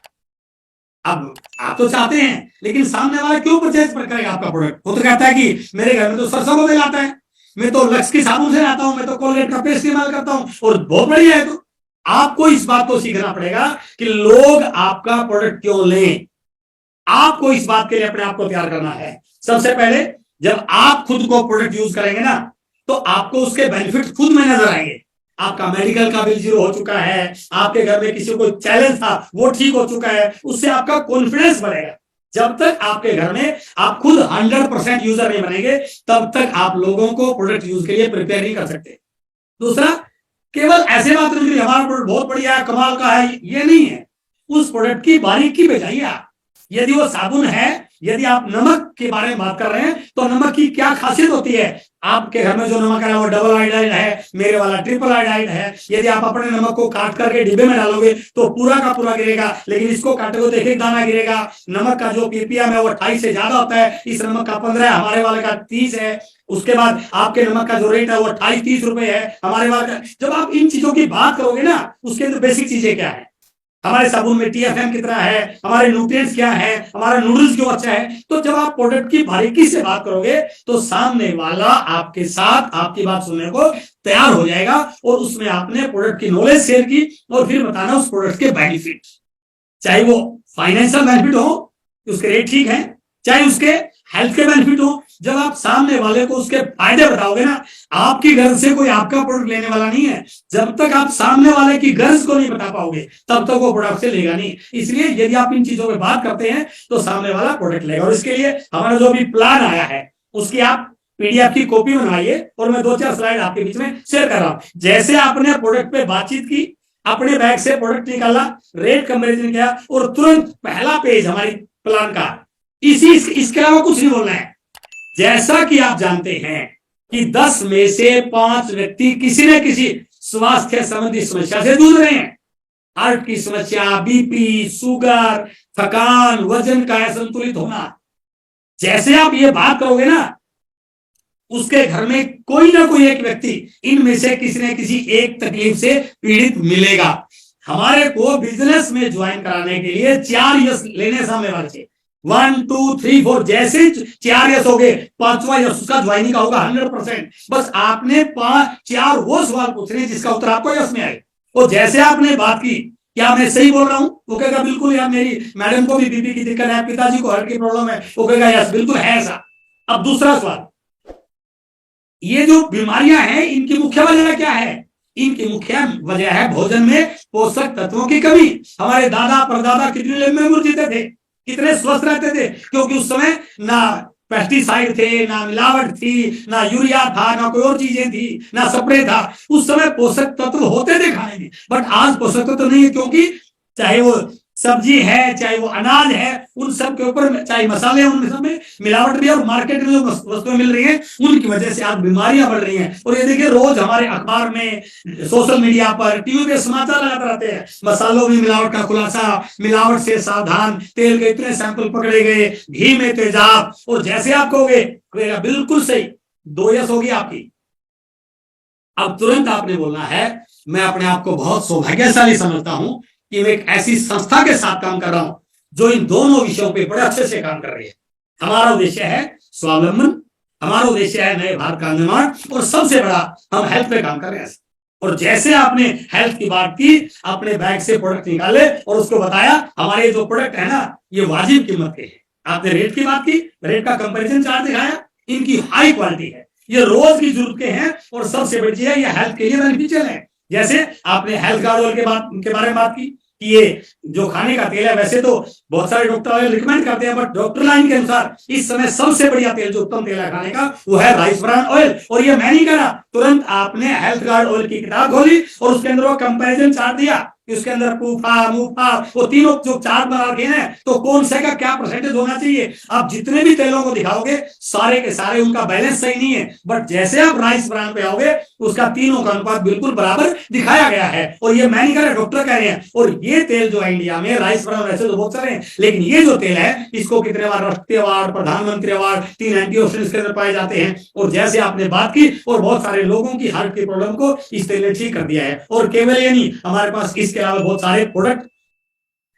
अब आप तो चाहते हैं लेकिन सामने वाला क्यों परचेज करेगा आपका प्रोडक्ट? वो तो कहता है कि मेरे घर में तो सरसों को तेल आता है, मैं तो लक्स की साबुन से आता हूं, मैं तो कोलगेट का पेस्ट इस्तेमाल करता हूं और बहुत बढ़िया है। तो आपको इस बात को सीखना पड़ेगा कि लोग आपका प्रोडक्ट क्यों लें। आपको इस बात के लिए अपने आप को तैयार करना है। सबसे पहले जब आप खुद को प्रोडक्ट यूज करेंगे ना तो आपको उसके बेनिफिट खुद में नजर आएंगे। आपका मेडिकल का बिल 0 हो चुका है, आपके घर में किसी को चैलेंज था वो ठीक हो चुका है, उससे आपका कॉन्फिडेंस बढ़ेगा। जब तक आपके घर में आप खुद 100% यूजर नहीं बनेंगे तब तक आप लोगों को प्रोडक्ट यूज के लिए प्रिपेयर नहीं कर सकते। दूसरा, केवल ऐसे बात नहीं कि हमारा प्रोडक्ट बहुत बढ़िया है, कमाल का है, ये नहीं है। उस प्रोडक्ट की बारीकी पे जाइए आप। यदि वो साबुन है, यदि आप नमक के बारे में बात कर रहे हैं तो नमक की क्या खासियत होती है? आपके घर में जो नमक है वो डबल आयोडाइड है, मेरे वाला ट्रिपल आयोडाइड है। यदि आप अपने नमक को काट करके डिब्बे में डालोगे तो पूरा का पूरा गिरेगा, लेकिन इसको काटोगे तो एक एक दाना गिरेगा। नमक का जो पीपीएम है वो 28 से ज्यादा होता है, इस नमक का 15 है, हमारे वाले का 30 है। उसके बाद आपके नमक का जो रेट है वो 28-30 रुपए है, हमारे वाले का। जब आप इन चीजों की बात करोगे ना, उसके अंदर बेसिक चीजें क्या है, हमारे साबुन में टीएफएम कितना है, हमारे न्यूट्रिएंट्स क्या है, हमारा नूडल्स क्यों अच्छा है। तो जब आप प्रोडक्ट की बारीकी से बात करोगे तो सामने वाला आपके साथ आपकी बात सुनने को तैयार हो जाएगा और उसमें आपने प्रोडक्ट की नॉलेज शेयर की और फिर बताना उस प्रोडक्ट के बेनिफिट, चाहे वो फाइनेंशियल बेनिफिट हो, उसके रेट ठीक है, चाहे उसके हेल्थ के बेनिफिट हो। जब आप सामने वाले को उसके फायदे बताओगे ना, आपकी गर्ज से कोई आपका प्रोडक्ट लेने वाला नहीं है। जब तक आप सामने वाले की गर्ज को नहीं बता पाओगे तब तक वो प्रोडक्ट से लेगा नहीं। इसलिए यदि आप इन चीजों पे बात करते हैं तो सामने वाला प्रोडक्ट लेगा। और इसके लिए हमारा जो भी प्लान आया है उसकी आप पीडीएफ की कॉपी बनवाइए और मैं 2-4 स्लाइड आपके बीच में शेयर कर रहा हूं। जैसे आपने प्रोडक्ट पे बातचीत की, अपने बैग से प्रोडक्ट निकाला, रेट कंपेरिजन किया और तुरंत पहला पेज हमारी प्लान का, इसके अलावा कुछ नहीं बोलना है। जैसा कि आप जानते हैं कि 10 में से 5 व्यक्ति किसी न किसी स्वास्थ्य संबंधी समस्या से जूझ रहे हैं। हार्ट की समस्या, बीपी, शुगर, थकान, वजन का असंतुलित होना। जैसे आप ये बात करोगे ना, उसके घर में कोई ना कोई एक व्यक्ति इनमें से किसी न किसी एक तकलीफ से पीड़ित मिलेगा। हमारे को बिजनेस में ज्वाइन कराने के लिए 4 यस लेने सामने वाले से 1, 2, 3, 4 जैसे 4 यस हो गए, 5वां यस उसका ज्वाइनिंग का होगा 100%। बस आपने 4 वो सवाल पूछने जिसका उत्तर आपको यस में आए। और जैसे आपने बात की, क्या मैं सही बोल रहा हूं? वो कहेगा बिल्कुल यार, मेरी मैडम को भी बीपी की दिक्कत है, पिताजी को हार्ट की प्रॉब्लम है। वो कहेगा यस बिल्कुल है ऐसा। अब दूसरा सवाल, ये जो बीमारियां हैं इनकी मुख्य वजह क्या है? इनकी मुख्य वजह है भोजन में पोषक तत्वों की कमी। हमारे दादा परदादा कितने लंबे उम्र जीते थे, कितने स्वस्थ रहते थे, क्योंकि उस समय ना पेस्टिसाइड थे, ना मिलावट थी, ना यूरिया था, ना कोई और चीजें थी, ना स्प्रे था। उस समय पोषक तत्व होते थे खाने में, बट आज पोषक तत्व नहीं है, क्योंकि चाहे वो सब्जी है, चाहे वो अनाज है, उन सब के ऊपर, चाहे मसाले, उन सब में मिलावट भी है, और मार्केट में जो वस्तुएं मिल रही हैं उनकी वजह से आज बीमारियां बढ़ रही हैं। और ये देखिए, रोज हमारे अखबार में, सोशल मीडिया पर, टीवी पे समाचार लगाते रहते हैं, मसालों में मिलावट का खुलासा, मिलावट से सावधान, तेल के इतने सैंपल पकड़े गए, घी में तेजाब। और जैसे आप कहोगे बिल्कुल सही, 2 यस होगी आपकी। अब तुरंत आपने बोलना है, मैं अपने आप को बहुत सौभाग्यशाली समझता हूं कि मैं एक ऐसी संस्था के साथ काम कर रहा हूं जो इन दोनों विषयों पे बड़े अच्छे से काम कर रही है। हमारा उद्देश्य है स्वावलंबन, हमारा उद्देश्य है नए भारत का निर्माण, और सबसे बड़ा हम हेल्थ पे काम कर रहे हैं। और जैसे आपने हेल्थ की बात की, अपने बैग से प्रोडक्ट निकाले और उसको बताया हमारे जो प्रोडक्ट है ना, ये वाजिब कीमत के हैं। आपने रेट की बात की, रेट का कंपैरिजन चार्ट दिखाया, इनकी हाई क्वालिटी है, ये रोज की जरूरत के हैं, और सबसे बड़ी चीज है ये हेल्थ के लिए बेनिफिशियल है। जैसे आपने हेल्थ गार्ड ऑयल के बारे में बात की कि ये जो खाने का तेल है, वैसे तो बहुत सारे डॉक्टर ऑयल रिकमेंड करते हैं, बट डॉक्टर लाइन के अनुसार इस समय सबसे बढ़िया तेल, जो उत्तम तेल है खाने का, वो है राइस ब्रान ऑयल। और ये मैं नहीं करा, तुरंत आपने हेल्थ गार्ड ऑयल की किताब खोली और उसके अंदर वो कंपैरिजन चार्ट दिया, उसके अंदर पूफा मुफा वो तीनों जो चार्ट बना रखे हैं, तो कौन से का क्या परसेंटेज होना चाहिए। आप जितने भी तेलों को दिखाओगे, सारे के सारे उनका बैलेंस सही नहीं है, बट जैसे आप राइस ब्रांड पे आओगे, उसका तीनों का अनुपात बिल्कुल बराबर दिखाया गया है। और ये मैं नहीं कह रहा, डॉक्टर कह रहे हैं। और ये तेल जो है इंडिया में, राइस ब्रांड वैसे तो बहुत सारे हैं, लेकिन ये जो तेल है, इसको कितने बार राष्ट्रीय अवार्ड, प्रधानमंत्री अवार्ड, 3 एंटीऑक्सीडेंट्स के अंदर पाए जाते हैं। और जैसे आपने बात की, और बहुत सारे लोगों की हार्ट की प्रॉब्लम को इस तेल ने ठीक कर दिया है। और केवल ये नहीं, हमारे पास इसके अलावा बहुत सारे प्रोडक्ट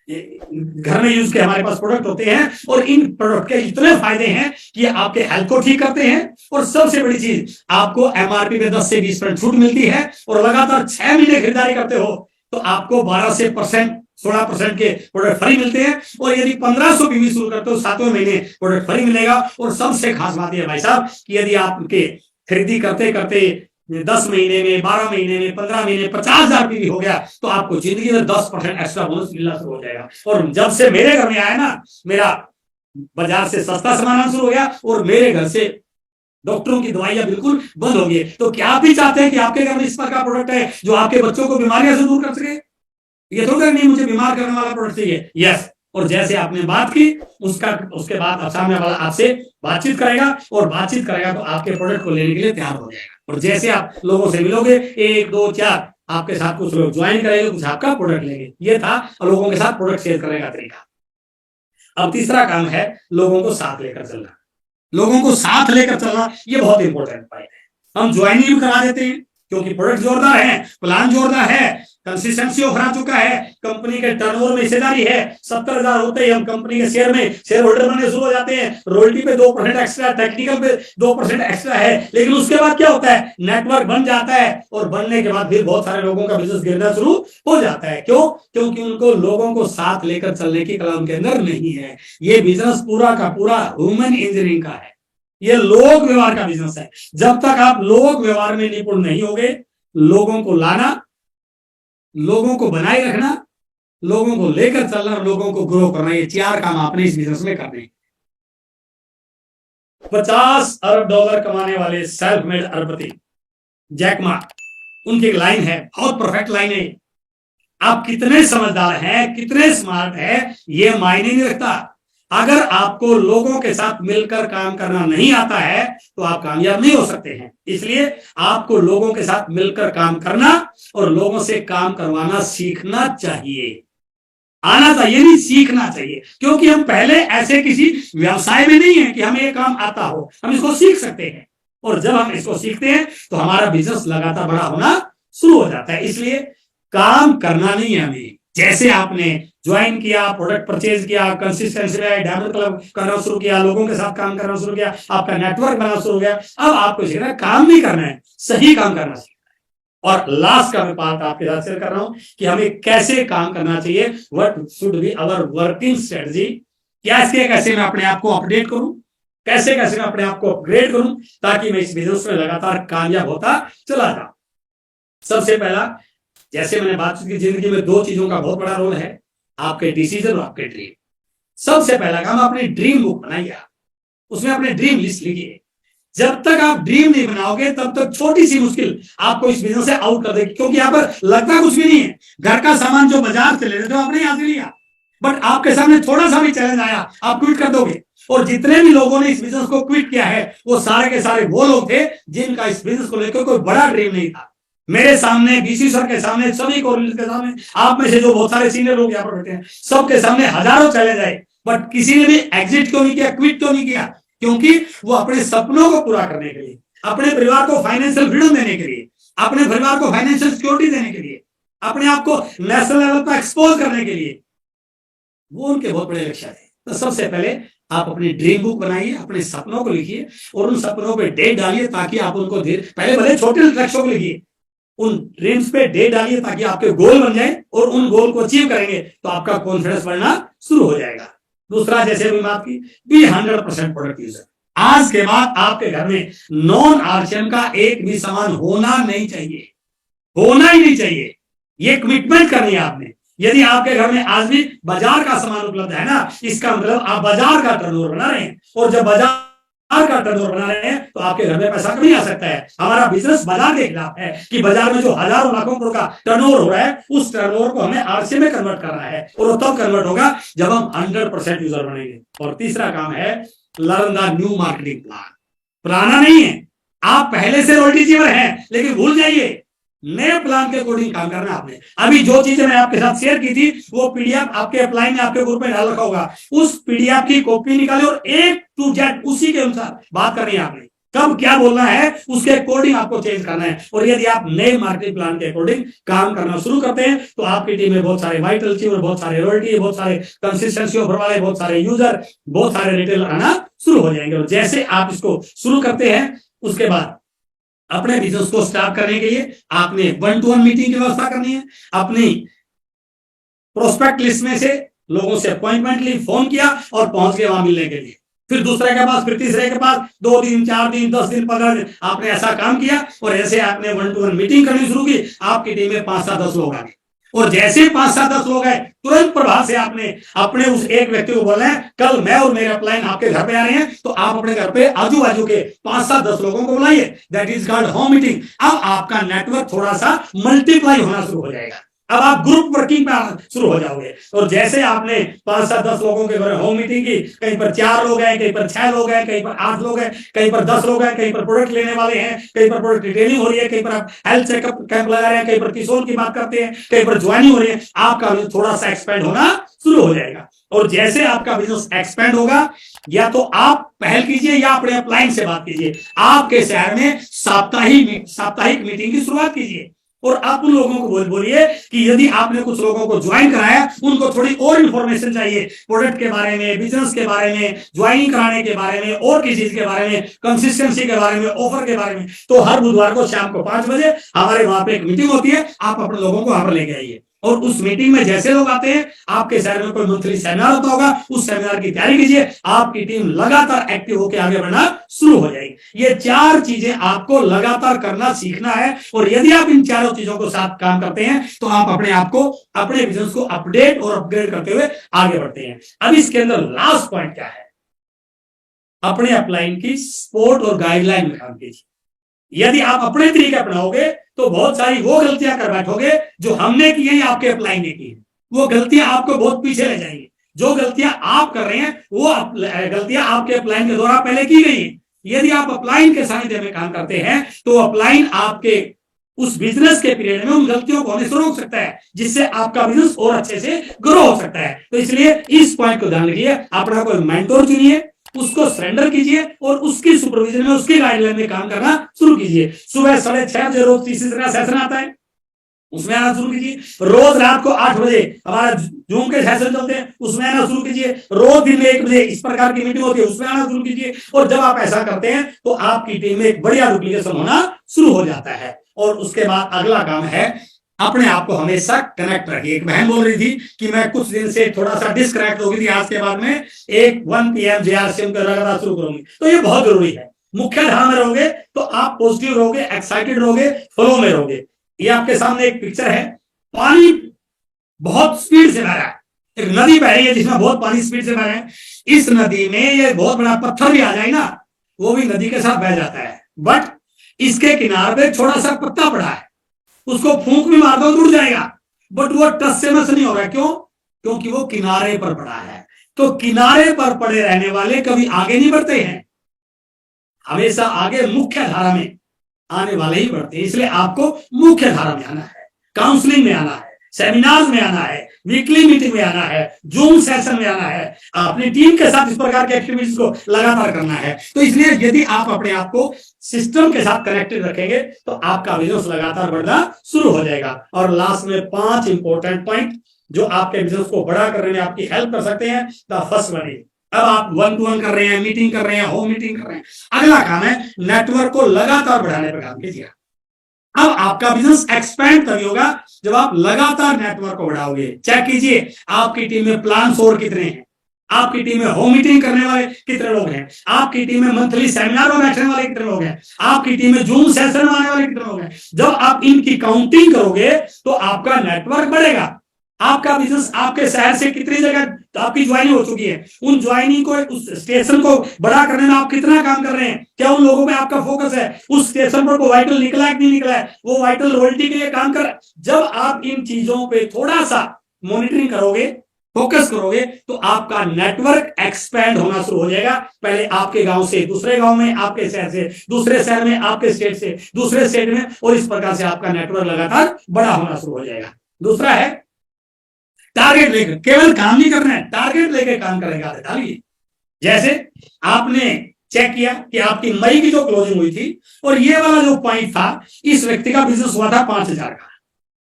घर में यूज के हमारे पास प्रोडक्ट होते हैं, और इन प्रोडक्ट के इतने फायदे हैं कि आपके हेल्थ को ठीक करते हैं। और सबसे बड़ी चीज, आपको एमआरपी में 10 से 20% छूट मिलती है, और लगातार 6 महीने खरीदारी करते हो तो आपको 12 से 16% के प्रोडक्ट फ्री मिलते हैं। और यदि 1500 पीवी शुरू करते हो, 7वें महीने प्रोडक्ट फ्री मिलेगा। और सबसे खास बात यह भाई साहब कि यदि आपके खरीदी करते करते 10 महीने में, 12 महीने में, 15 महीने 50,000 पीवी हो गया, तो आपको जिंदगी में 10% एक्स्ट्रा बोनस मिलना शुरू हो जाएगा। और जब से मेरे घर में आया ना, मेरा बाजार से सस्ता सामान आना शुरू हो गया, और मेरे घर से डॉक्टरों की दवाइयां बिल्कुल बंद हो गई। तो क्या आप भी चाहते हैं कि आपके घर में इस प्रकार का प्रोडक्ट है जो आपके बच्चों को बीमारियां से दूर कर सके? ये थोड़ा नहीं मुझे बीमार करने वाला प्रोडक्ट चाहिए, यस। और जैसे आपने बात की, उसके बाद सामने वाला आपसे बातचीत करेगा, और बातचीत करेगा तो आपके प्रोडक्ट को लेने के लिए तैयार हो जाएगा। और जैसे आप लोगों से मिलोगे, 1 2 4 आपके साथ कुछ लोग ज्वाइन करेंगे, कुछ आपका प्रोडक्ट लेंगे। ये था लोगों के साथ प्रोडक्ट शेयर करने का तरीका। अब तीसरा काम है लोगों को साथ लेकर चलना। लोगों को साथ लेकर चलना ये बहुत इंपॉर्टेंट पॉइंट है। हम ज्वाइनिंग भी करा देते हैं क्योंकि प्रोडक्ट जोरदार है, प्लान जोरदार है, कंसिस्टेंसी ऑफर आ चुका है, कंपनी के टर्नओवर में हिस्सेदारी है, 70,000 होते ही हम कंपनी के शेयर होल्डर बनने शुरू हो जाते हैं। रॉयल्टी पे 2% एक्स्ट्रा, टेक्निकल पे 2% एक्स्ट्रा है। लेकिन उसके बाद क्या होता है, नेटवर्क बन जाता है, और बनने के बाद फिर बहुत सारे लोगों का बिजनेस गिरना शुरू हो जाता है। क्यों? क्योंकि उनको लोगों को साथ लेकर चलने की कला उनके अंदर नहीं है। ये बिजनेस पूरा का पूरा ह्यूमन इंजीनियरिंग का है, ये लोक व्यवहार का बिजनेस है। जब तक आप लोक व्यवहार में निपुण नहीं होगे, लोगों को लाना, लोगों को बनाए रखना, लोगों को लेकर चलना, लोगों को ग्रो करना, ये 4 काम आपने इस बिजनेस में करने। 50 अरब डॉलर कमाने वाले सेल्फ मेड अरबपति जैक मा, उनकी एक लाइन है, बहुत परफेक्ट लाइन है। आप कितने समझदार हैं, कितने स्मार्ट हैं, ये मायने नहीं रखता। अगर आपको लोगों के साथ मिलकर काम करना नहीं आता है तो आप कामयाब नहीं हो सकते हैं। इसलिए आपको लोगों के साथ मिलकर काम करना और लोगों से काम करवाना सीखना चाहिए। आना चाहिए नहीं, सीखना चाहिए। क्योंकि हम पहले ऐसे किसी व्यवसाय में नहीं है कि हमें ये काम आता हो, हम इसको सीख सकते हैं। और जब हम इसको सीखते हैं तो हमारा बिजनेस लगातार बड़ा होना शुरू हो जाता है। इसलिए काम करना नहीं है हमें। जैसे आपने ज्वाइन किया, प्रोडक्ट परचेज किया, कंसिस्टेंसी में डायमंड क्लब करना शुरू किया, लोगों के साथ काम करना शुरू किया, आपका नेटवर्क बनाना शुरू हो गया। अब आपको सीखना है, काम नहीं करना है, सही काम करना सीखना है। और लास्ट का मैं पार्ट आपके साथ शेयर कर रहा हूं कि हमें कैसे काम करना चाहिए, what should be our working strategy. कैसे मैं अपने आप को अपडेट करूं, कैसे मैं अपने आप को अपग्रेड करूं, ताकि मैं इस बिजनेस में लगातार कामयाब होता चला जाऊं। सबसे पहला, जैसे मैंने बात की, जिंदगी में 2 चीजों का बहुत बड़ा रोल है, आपके डिसीजन और आपके ड्रीम। सबसे पहला काम, अपनी ड्रीम बुक बनाइए। उसमें अपने ड्रीम लिस्ट लिखिए। जब तक आप ड्रीम नहीं बनाओगे तब तक छोटी सी मुश्किल आपको इस बिजनेस से आउट कर देगी, क्योंकि यहाँ पर लगता कुछ भी नहीं है। घर का सामान जो बाजार से ले रहे थे आपने यहां से लिया, बट आपके सामने थोड़ा सा भी चैलेंज आया आप क्विट कर दोगे। और जितने भी लोगों ने इस बिजनेस को क्विट किया है वो सारे के सारे वो लोग थे जिनका इस बिजनेस को लेकर कोई बड़ा ड्रीम नहीं था। मेरे सामने, बीसी सर के सामने, सभी कोर्स के सामने, आप में से जो बहुत सारे सीनियर लोग यहाँ पर बैठे हैं, सबके सामने हजारों चैलेंज आए, बट किसी ने भी एग्जिट क्यों नहीं किया, क्विट क्यों नहीं किया? क्योंकि वो अपने सपनों को पूरा करने के लिए, अपने परिवार को फाइनेंशियल फ्रीडम देने के लिए, अपने परिवार को फाइनेंशियल सिक्योरिटी देने के लिए, अपने आप को नेशनल लेवल पर एक्सपोज करने के लिए, वो उनके बहुत बड़े लक्ष्य थे। तो सबसे पहले आप अपनी ड्रीम बुक बनाइए, अपने सपनों को लिखिए और उन सपनों पे डेट डालिए, ताकि आप उनको पहले भले छोटे लक्ष्यों को लिखिए, उन ड्रीम्स पे डेट डालिए ताकि आपके गोल बन जाए, और उन गोल को अचीव करेंगे तो आपका कॉन्फिडेंस बढ़ना शुरू हो जाएगा। दूसरा, जैसे अभी बात की, बी 100% प्रोडक्ट यूजर। आज के बाद आपके घर में नॉन आरसीएम का एक भी सामान होना नहीं चाहिए, होना ही नहीं चाहिए। ये कमिटमेंट करनी है आपने। यदि आपके घर में आज भी बाजार का सामान उपलब्ध है ना, इसका मतलब आप बाजार का टर्नओवर बना रहे हैं, और जब बाजार का टर्नओवर बना रहे हैं तो आपके घर में पैसा कभी आ सकता है। हमारा बिजनेस बाजार के खिलाफ है कि बाजार में जो हजारों लाखों करोड़ का टर्नओवर हो रहा है, उस टर्नओवर को हमें आरसीएम में कन्वर्ट करना है, और वो तब कन्वर्ट होगा जब हम 100% यूजर बनेंगे। और तीसरा काम है learn the new marketing plan. पुराना नहीं है, आप पहले से रॉयल्टी अचीवर हैं, लेकिन भूल जाइए नए प्लान के अकॉर्डिंग काम करना आपने। अभी जो चीजें मैं आपके साथ शेयर की थी वो पीडीएफ आपके अपलाइन में, आपके ग्रुप में डाल रखा होगा, उस पीडीएफ की कॉपी निकाले और A to Z उसी के अनुसार बात करनी है आपने। कब क्या बोलना है उसके अकॉर्डिंग आपको चेंज करना है। और यदि आप नए मार्केटिंग प्लान के अकॉर्डिंग काम करना शुरू करते हैं तो आपकी टीम में बहुत सारे वाइटल अचीवर, बहुत सारे रॉयल्टी, बहुत सारे कंसिस्टेंसी ऑफर वाले, बहुत सारे यूजर, बहुत सारे रिटेलर आना शुरू हो जाएंगे। और जैसे आप इसको शुरू करते हैं उसके बाद अपने बिजनेस को स्टार्ट करने के लिए आपने 1-to-1 मीटिंग की व्यवस्था करनी है। अपनी प्रोस्पेक्ट लिस्ट में से लोगों से अपॉइंटमेंट ली, फोन किया और पहुंच गए वहां मिलने के लिए। फिर दूसरे के पास, फिर तीसरे के पास, 2 दिन, 4 दिन, 10 दिन, 15 दिन आपने ऐसा काम किया, और ऐसे आपने 1-to-1 मीटिंग करनी शुरू की। आपकी टीम में 5-7-10 लोग आ गए, और जैसे 5-7-10 लोग आए, तुरंत प्रभाव से आपने अपने उस एक व्यक्ति को बोलना है, कल मैं और मेरे अपलाइन आपके घर पे आ रहे हैं, तो आप अपने घर पे आजू बाजू के 5-7-10 लोगों को बुलाइए। That is called home meeting. अब आपका नेटवर्क थोड़ा सा मल्टीप्लाई होना शुरू हो जाएगा। अब आप ग्रुप वर्किंग पे आना शुरू हो जाओगे। और जैसे आपने 5-7-10 लोगों के घर होम मीटिंग की, कहीं पर 4 लोग हैं, कहीं पर 6 लोग हैं, कहीं पर 8 लोग हैं, कहीं पर 10 लोग हैं, कहीं पर प्रोडक्ट लेने वाले हैं, कहीं पर प्रोडक्ट ट्रेनिंग हो रही है, कहीं पर आप हेल्थ चेकअप कैंप लगा रहे हैं, कहीं पर किशोर की बात करते हैं, कहीं पर ज्वाइनिंग हो रही है, आपका थोड़ा सा एक्सपेंड होना शुरू हो जाएगा। और जैसे आपका बिजनेस एक्सपेंड होगा, या तो आप पहल कीजिए या अपने अपलाइन से बात कीजिए। आपके शहर में साप्ताहिक मीटिंग की शुरुआत कीजिए, और आप उन लोगों को बोलिए कि यदि आपने कुछ लोगों को ज्वाइन कराया, उनको थोड़ी और इंफॉर्मेशन चाहिए प्रोडक्ट के बारे में, बिजनेस के बारे में, ज्वाइनिंग कराने के बारे में, और किसी चीज के बारे में, कंसिस्टेंसी के बारे में, ऑफर के बारे में, तो हर बुधवार को शाम को 5 बजे हमारे वहां पे एक मीटिंग होती है। आप अपने लोगों को वहां पर लेके आइए, और उस मीटिंग में जैसे लोग आते हैं, आपके शहर में कोई मंथली सेमिनार होता होगा, उस सेमिनार की तैयारी कीजिए। आपकी टीम लगातार एक्टिव होकर आगे बढ़ना शुरू हो जाएगी। ये 4 चीजें आपको लगातार करना सीखना है, और यदि आप इन 4 चीजों को साथ काम करते हैं तो आप अपने आप को, अपने बिजनेस को अपडेट और अपग्रेड करते हुए आगे बढ़ते हैं। अब इसके अंदर लास्ट पॉइंट क्या है, अपने अपलाइन की सपोर्ट और गाइडलाइन में काम कीजिए। यदि आप अपने तरीके अपनाओगे तो बहुत सारी वो गलतियां कर बैठोगे जो हमने की है या आपके अपलाइन ने की है। वो गलतियां आपको बहुत पीछे ले जाएंगी। जो गलतियां आप कर रहे हैं वो गलतियां आपके अपलाइन के द्वारा पहले की गई है। यदि आप अपलाइन के सानिध्य में काम करते हैं तो अपलाइन आपके उस बिजनेस के पीरियड में उन गलतियों को होने से रोक सकता है, जिससे आपका बिजनेस और अच्छे से ग्रो हो सकता है। तो इसलिए इस पॉइंट को ध्यान रखिए। अपना कोई मेंटोर चुनिए, उसको सरेंडर कीजिए और उसकी सुपरविजन में, उसकी गाइडलाइन में काम करना शुरू कीजिए। सुबह 6:30 बजे रोज तीसरा सेशन आता है, उसमें आना शुरू कीजिए। रोज रात को 8 बजे हमारा जूम के सेशन चलते हैं, उसमें आना शुरू कीजिए। रोज दिन में 1 बजे इस प्रकार की मीटिंग होती है, उसमें आना शुरू कीजिए। और जब आप ऐसा करते हैं तो आपकी टीम में एक बढ़िया डुप्लीकेशन होना शुरू हो जाता है। और उसके बाद अगला काम है, अपने आप को हमेशा कनेक्ट रखिए। एक बहन बोल रही थी कि मैं कुछ दिन से थोड़ा सा डिस्कनेक्ट हो गई थी, आज के बाद में 1 PM JRCM का लगातार शुरू करूंगी। तो ये बहुत जरूरी है। मुख्य धारा में रहोगे तो आप पॉजिटिव रहोगे, एक्साइटेड रहोगे, फ्लो में रहोगे। ये आपके सामने एक पिक्चर है, पानी बहुत स्पीड से बह रहा है, एक नदी बह रही है जिसमें बहुत पानी स्पीड से बह रहा है, इस नदी में ये बहुत बड़ा पत्थर भी आ जाए ना, वो भी नदी के साथ बह जाता है, बट इसके किनारे पे छोटा सा पत्ता पड़ा है, उसको फूंक भी मार दो टूट जाएगा, बट वो टस से मस नहीं हो रहा। क्यों? क्योंकि वो किनारे पर पड़ा है। तो किनारे पर पड़े रहने वाले कभी आगे नहीं बढ़ते हैं, हमेशा आगे मुख्य धारा में आने वाले ही बढ़ते हैं। इसलिए आपको मुख्य धारा में आना है, काउंसलिंग में आना है, सेमिनार में आना है, वीकली मीटिंग में आना है, जूम सेशन में आना है, अपनी टीम के साथ इस प्रकार के एक्टिविटीज को लगातार करना है। तो इसलिए यदि आप अपने आप को सिस्टम के साथ कनेक्टेड रखेंगे तो आपका बिजनेस लगातार बढ़ना शुरू हो जाएगा। और लास्ट में 5 इंपॉर्टेंट पॉइंट जो आपके बिजनेस को बड़ा करने में आपकी हेल्प कर सकते हैं। द फर्स्ट वन इज, अब आप 1-to-1 कर रहे हैं, मीटिंग कर रहे हैं, होम मीटिंग कर रहे हैं, अगला काम है नेटवर्क को लगातार बढ़ाने पर काम कीजिए। अब आपका बिजनेस एक्सपेंड तभी होगा जब आप लगातार नेटवर्क को बढ़ाओगे। चेक कीजिए आपकी टीम में प्लान्स और कितने हैं, आपकी टीम में होम मीटिंग करने वाले कितने लोग हैं, आपकी टीम में मंथली सेमिनार में बैठने वाले कितने लोग हैं, आपकी टीम में जूम सेशन में आने वाले कितने लोग हैं। जब आप इनकी काउंटिंग करोगे तो आपका नेटवर्क बढ़ेगा। आपका बिजनेस आपके शहर से कितनी जगह आपकी ज्वाइनिंग हो चुकी है, उन ज्वाइनिंग को, उस स्टेशन को बड़ा करने में आप कितना काम कर रहे हैं, क्या उन लोगों पे आपका फोकस है, उस स्टेशन पर को वाइटल निकला है कि नहीं निकला है, वो वाइटल रॉयल्टी के लिए काम कर। जब आप इन चीजों पे थोड़ा सा मॉनिटरिंग करोगे, फोकस करोगे, तो आपका नेटवर्क एक्सपैंड होना शुरू हो जाएगा। पहले आपके गांव से दूसरे गांव में, आपके शहर से दूसरे शहर में, आपके स्टेट से दूसरे स्टेट में, और इस प्रकार से आपका नेटवर्क लगातार बड़ा होना शुरू हो जाएगा। दूसरा है टारगेट लेकर, केवल काम नहीं करना है, टारगेट लेकर काम करेगा। डालिए, जैसे आपने चेक किया कि आपकी मई की जो क्लोजिंग हुई थी और ये वाला जो पॉइंट था, इस व्यक्ति का बिजनेस हुआ था 5,000 का,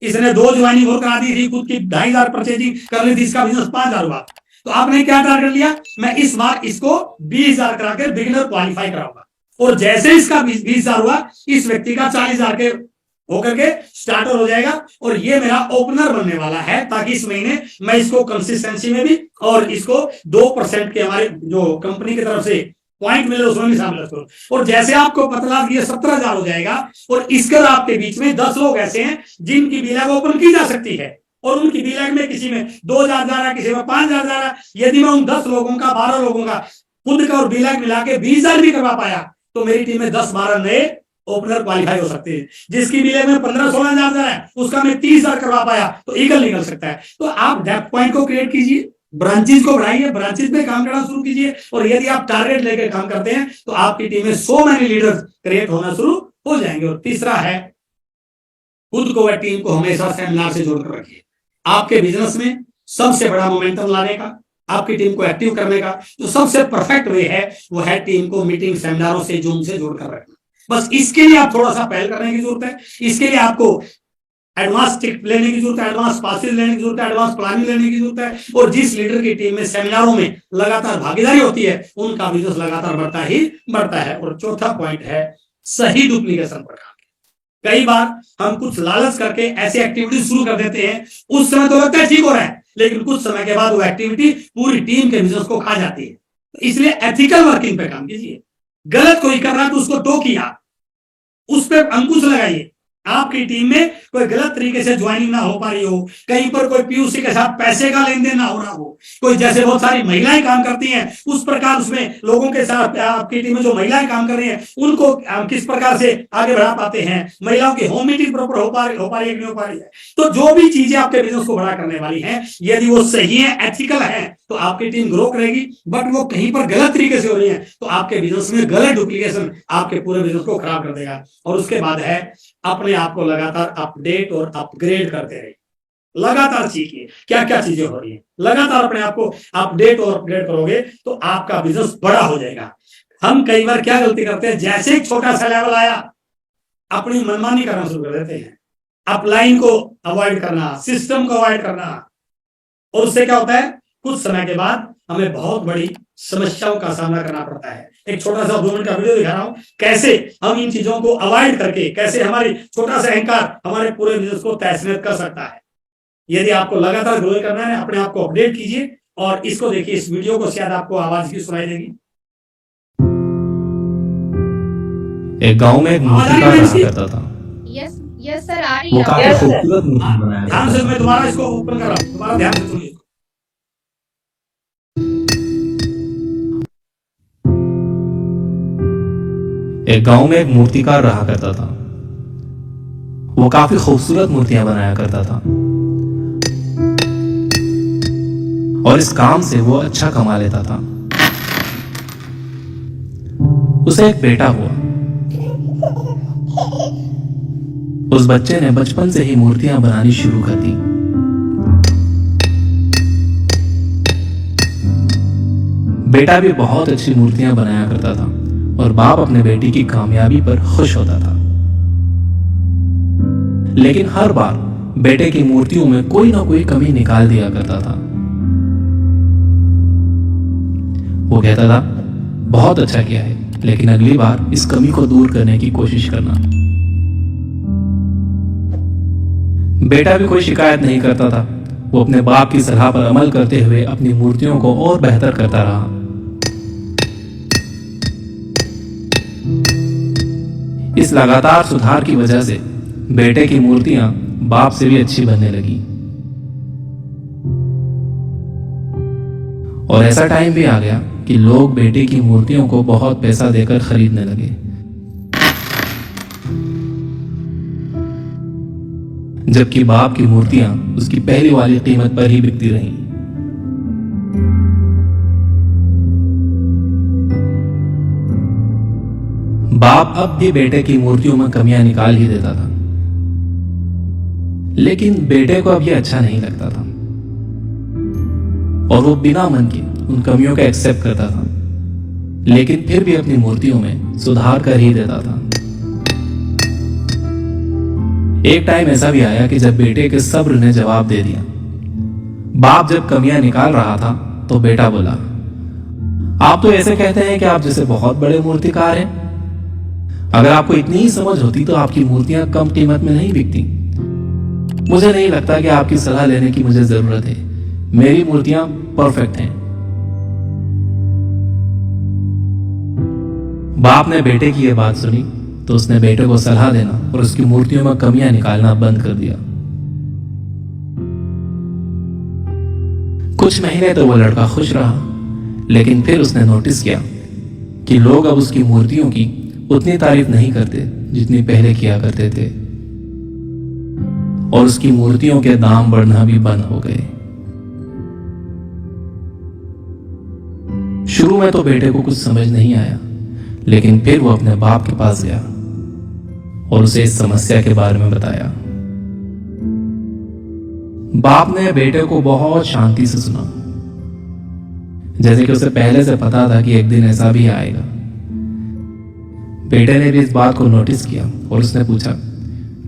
इसने 2 ज्वाइनिंग और करा दी थी, खुद की 2,500 परचेजिंग कर ली थी, इसका बिजनेस 5,000 हुआ। तो आपने क्या टारगेट लिया, मैं इस बार इसको 20,000 कराकर बिगिनर क्वालिफाई कराऊंगा। और जैसे इसका 20,000 हुआ, इस व्यक्ति का 40,000 के होकर के स्टार्टर हो जाएगा, और ये मेरा ओपनर बनने वाला है, ताकि इस महीने मैं इसको कंसिस्टेंसी में भी और इसको 2% के हमारे जो कंपनी की तरफ से पॉइंट मिले उसमें भी शामिल करो। और जैसे आपको पता लगा ये 17,000 हो जाएगा, और इसके बाद आपके बीच में 10 लोग ऐसे हैं जिनकी बीलैग ओपन की जा सकती है, और उनकी बीलैग में किसी में 2,000 जा रहा है, किसी में 5,000 जा रहा है। यदि मैं उन 10 लोगों का, 12 लोगों का खुद का और बीलैग मिला के 20,000 भी करवा पाया, तो मेरी टीम में 10-12 नए ओपनर क्वालिफाई हो सकते हैं। जिसकी बीलैग में 15-16,000 जा रहा है, उसका मैं 30,000 करवा पाया, तो ईगल निकल सकता है। तो आप डेप्थ पॉइंट को क्रिएट कीजिए, ब्रांचेस को बढ़ाइए, ब्रांचेस में काम करना शुरू कीजिए, और यदि आप टारगेट लेकर काम करते हैं तो आपकी टीम में सो मैनी लीडर्स क्रिएट होना शुरू हो जाएंगे। और तीसरा है, खुद को व टीम को हमेशा सेमिनार से जोड़कर रखिए। आपके बिजनेस में सबसे बड़ा मोमेंटम लाने का, आपकी टीम को एक्टिव करने का जो सबसे परफेक्ट वे है, वो है टीम को मीटिंग, सेमिनारों से, जूम से जोड़कर रखना। बस इसके लिए आप थोड़ा सा पहल करने की जरूरत है। इसके लिए आपको एडवांस टिप लेने की जरूरत है, एडवांस पासेज लेने की जरूरत है, एडवांस प्लानिंग लेने की जरूरत है। और जिस लीडर की टीम में सेमिनारों में लगातार भागीदारी होती है, उनका बिजनेस लगातार बढ़ता ही बढ़ता है। और चौथा पॉइंट है सही डुप्लीकेशन पर काम। कई बार हम कुछ लालच करके ऐसी एक्टिविटी शुरू कर देते हैं, उस समय तो लगता है ठीक हो रहा है, लेकिन कुछ समय के बाद वो एक्टिविटी पूरी टीम के बिजनेस को खा जाती है। तो इसलिए एथिकल वर्किंग पे काम कीजिए। गलत कोई कर रहा है तो उसको टोकिए, उस पर अंकुश लगाइए। आपकी टीम में कोई गलत तरीके से ज्वाइनिंग ना हो पा रही हो, कहीं पर कोई पीयूसी के साथ पैसे का लेन देन ना हो रहा हो, कोई जैसे बहुत सारी महिलाएं काम करती हैं उस प्रकार उसमें लोगों के साथ आपकी टीम में जो महिलाएं काम कर रही हैं उनको किस प्रकार से आगे बढ़ा पाते हैं, महिलाओं की होम मीटिंग प्रॉपर हो पा रही है नहीं हो पा रही है। तो जो भी चीजें आपके बिजनेस को बड़ा करने वाली है, यदि वो सही है, एथिकल है, तो आपकी टीम ग्रो करेगी। बट वो कहीं पर गलत तरीके से हो रही है तो आपके बिजनेस में गलत डुप्लीकेशन आपके पूरे बिजनेस को खराब कर देगा। और उसके बाद है अपने आप को लगातार अपडेट और अपग्रेड करते रहिए। लगातार सीखिए क्या क्या चीजें हो रही है, लगातार अपने आप को अपडेट और अपग्रेड करोगे तो आपका बिजनेस बड़ा हो जाएगा। हम कई बार क्या गलती करते हैं, जैसे एक छोटा सा लेवल आया अपनी मनमानी करना शुरू कर देते हैं, अपलाइन को अवॉइड करना, सिस्टम को अवॉइड करना, और उससे क्या होता है, कुछ समय के बाद हमें बहुत बड़ी समस्याओं का सामना करना पड़ता है। एक छोटा सा 2 मिनट का वीडियो दिखा रहा हूं, कैसे हम इन चीजों को अवॉइड करके, कैसे हमारी छोटा सा अहंकार हमारे पूरे बिजनेस को तहस-नहस कर सकता है। यदि आपको लगातार ग्रो करना है, अपने आप को अपडेट कीजिए और इसको देखिए। इस वीडियो को शायद आपको आवाज की सुनाई देगी। एक गांव में एक मूर्तिकार रहा करता था। यस यस सर, आ रही वो है। काफी खूबसूरत मूर्ति बनाया ध्यान करता से मैं दोबारा इसको ओपन कर रहा हूं, दोबारा ध्यान से सुनिए। एक गांव में एक मूर्तिकार रहा करता था। वो काफी खूबसूरत मूर्तियां बनाया करता था और इस काम से वो अच्छा कमा लेता था। उसे एक बेटा हुआ। उस बच्चे ने बचपन से ही मूर्तियां बनानी शुरू कर दी। बेटा भी बहुत अच्छी मूर्तियां बनाया करता था और बाप अपने बेटी की कामयाबी पर खुश होता था। लेकिन हर बार बेटे की मूर्तियों में कोई ना कोई कमी निकाल दिया करता था। वो कहता था, बहुत अच्छा किया है, लेकिन अगली बार इस कमी को दूर करने की कोशिश करना। बेटा भी कोई शिकायत नहीं करता था। वो अपने बाप की सलाह पर अमल करते हुए अपनी मूर्तियों को और बेहतर करता रहा। इस लगातार सुधार की वजह से बेटे की मूर्तियां बाप से भी अच्छी बनने लगी। और ऐसा टाइम भी आ गया कि लोग बेटे की मूर्तियों को बहुत पैसा देकर खरीदने लगे। जबकि बाप की मूर्तियां उसकी पहली वाली कीमत पर ही बिकती रहीं। बाप अब भी बेटे की मूर्तियों में कमियां निकाल ही देता था, लेकिन बेटे को अब यह अच्छा नहीं लगता था और वो बिना मन के उन कमियों का एक्सेप्ट करता था, लेकिन फिर भी अपनी मूर्तियों में सुधार कर ही देता था। एक टाइम ऐसा भी आया कि जब बेटे के सब्र ने जवाब दे दिया। बाप जब कमियां निकाल रहा था तो बेटा बोला, आप तो ऐसे कहते हैं कि आप जैसे बहुत बड़े मूर्तिकार हैं। अगर आपको इतनी ही समझ होती तो आपकी मूर्तियां कम कीमत में नहीं बिकती। मुझे नहीं लगता कि आपकी सलाह लेने की मुझे जरूरत है। मेरी मूर्तियां परफेक्ट हैं। बाप ने बेटे की यह बात सुनी तो उसने बेटे को सलाह देना और उसकी मूर्तियों में कमियां निकालना बंद कर दिया। कुछ महीने तो वो लड़का खुश रहा, लेकिन फिर उसने नोटिस किया कि लोग अब उसकी मूर्तियों की उतनी तारीफ नहीं करते जितनी पहले किया करते थे और उसकी मूर्तियों के दाम बढ़ना भी बंद हो गए। शुरू में तो बेटे को कुछ समझ नहीं आया, लेकिन फिर वो अपने बाप के पास गया और उसे इस समस्या के बारे में बताया। बाप ने बेटे को बहुत शांति से सुना, जैसे कि उसे पहले से पता था कि एक दिन ऐसा भी आएगा। बेटे ने भी इस बात को नोटिस किया और उसने पूछा,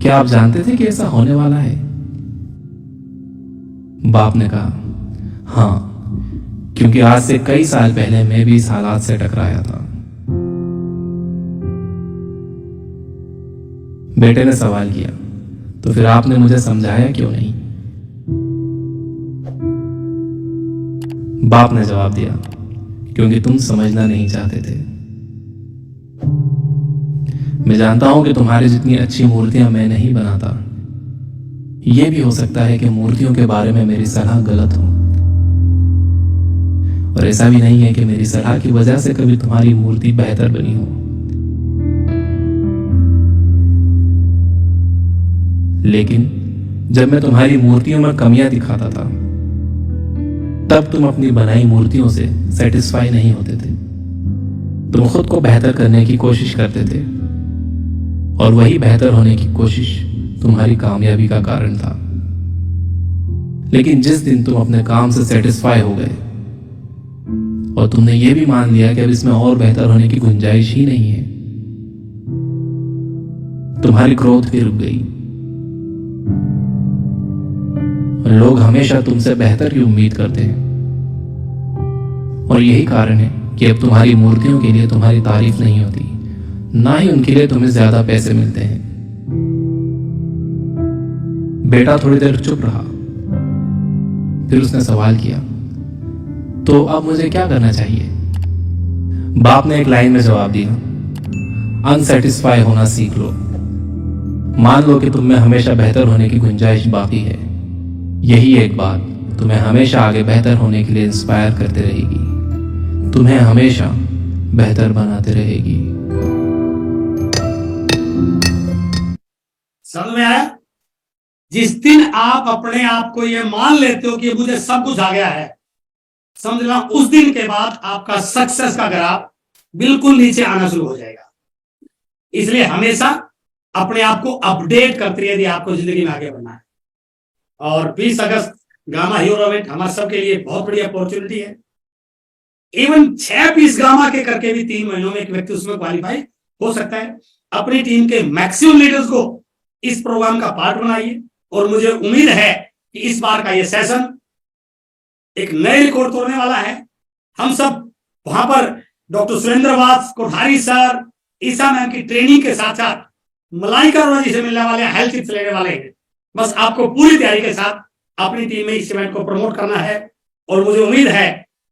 क्या आप जानते थे कि ऐसा होने वाला है? बाप ने कहा, हाँ, क्योंकि आज से कई साल पहले मैं भी इस हालात से टकराया था। बेटे ने सवाल किया, तो फिर आपने मुझे समझाया क्यों नहीं? बाप ने जवाब दिया, क्योंकि तुम समझना नहीं चाहते थे। मैं जानता हूं कि तुम्हारी जितनी अच्छी मूर्तियां मैं नहीं बनाता। यह भी हो सकता है कि मूर्तियों के बारे में मेरी सलाह गलत हो, और ऐसा भी नहीं है कि मेरी सलाह की वजह से कभी तुम्हारी मूर्ति बेहतर बनी हो। लेकिन जब मैं तुम्हारी मूर्तियों में कमियां दिखाता था, तब तुम अपनी बनाई मूर्तियों से सेटिस्फाई नहीं होते थे। तुम खुद को बेहतर करने की कोशिश करते थे, और वही बेहतर होने की कोशिश तुम्हारी कामयाबी का कारण था। लेकिन जिस दिन तुम अपने काम से सेटिस्फाई हो गए और तुमने ये भी मान लिया कि अब इसमें और बेहतर होने की गुंजाइश ही नहीं है, तुम्हारी ग्रोथ भी रुक गई। और लोग हमेशा तुमसे बेहतर की उम्मीद करते हैं, और यही कारण है कि अब तुम्हारी मूर्तियों के लिए तुम्हारी तारीफ नहीं होती, ना ही उनके लिए तुम्हें ज्यादा पैसे मिलते हैं। बेटा थोड़ी देर चुप रहा, फिर उसने सवाल किया, तो अब मुझे क्या करना चाहिए? बाप ने एक लाइन में जवाब दिया, अनसेटिस्फाई होना सीख लो। मान लो कि तुम में हमेशा बेहतर होने की गुंजाइश बाकी है। यही एक बात तुम्हें हमेशा आगे बेहतर होने के लिए इंस्पायर करते रहेगी, तुम्हें हमेशा बेहतर बनाते रहेगी। समझ में आया? जिस दिन आप अपने आप को ये मान लेते हो कि मुझे सब कुछ आ गया है, समझना, उस दिन के बाद आपका सक्सेस का ग्राफ बिल्कुल नीचे आना शुरू हो जाएगा। इसलिए हमेशा अपने आप को अपडेट करते रहिए यदि आपको जिंदगी में आगे बढ़ना है। और 20 अगस्त गामा हीरो इवेंट हमारे सबके लिए बहुत बड़ी अपॉर्चुनिटी है। इवन 6 पीस गामा के करके भी 3 महीनों में एक व्यक्ति उसमें क्वालिफाई हो सकता है। अपनी टीम के मैक्सिमम लीडर्स को इस प्रोग्राम का पार्ट बनाइए और मुझे उम्मीद है कि इस बार का यह सेशन एक नए रिकॉर्ड तोड़ने वाला है। हम सब वहां पर डॉक्टर सुरेंद्र वास कोठारी सर, ईसा मैम की ट्रेनिंग के साथ साथ मलाइका अरोड़ा जी से मिलने वाले, हेल्थ टिप्स लेने वाले हैं। बस आपको पूरी तैयारी के साथ अपनी टीम में इस इवेंट को प्रमोट करना है और मुझे उम्मीद है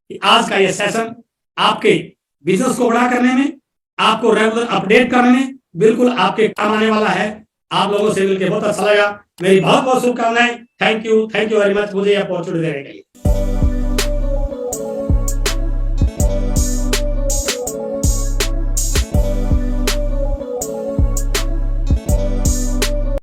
कि आज का यह सेशन आपके बिजनेस को बड़ा करने में, आपको रेगुलर अपडेट करने में बिल्कुल आपके काम आने वाला है। आप लोगों से मिलकर बहुत अच्छा लगा। मेरी बहुत बहुत शुभकामनाएं। थैंक यू वेरी मच मुझे यह अपॉर्चुनिटी देने के लिए।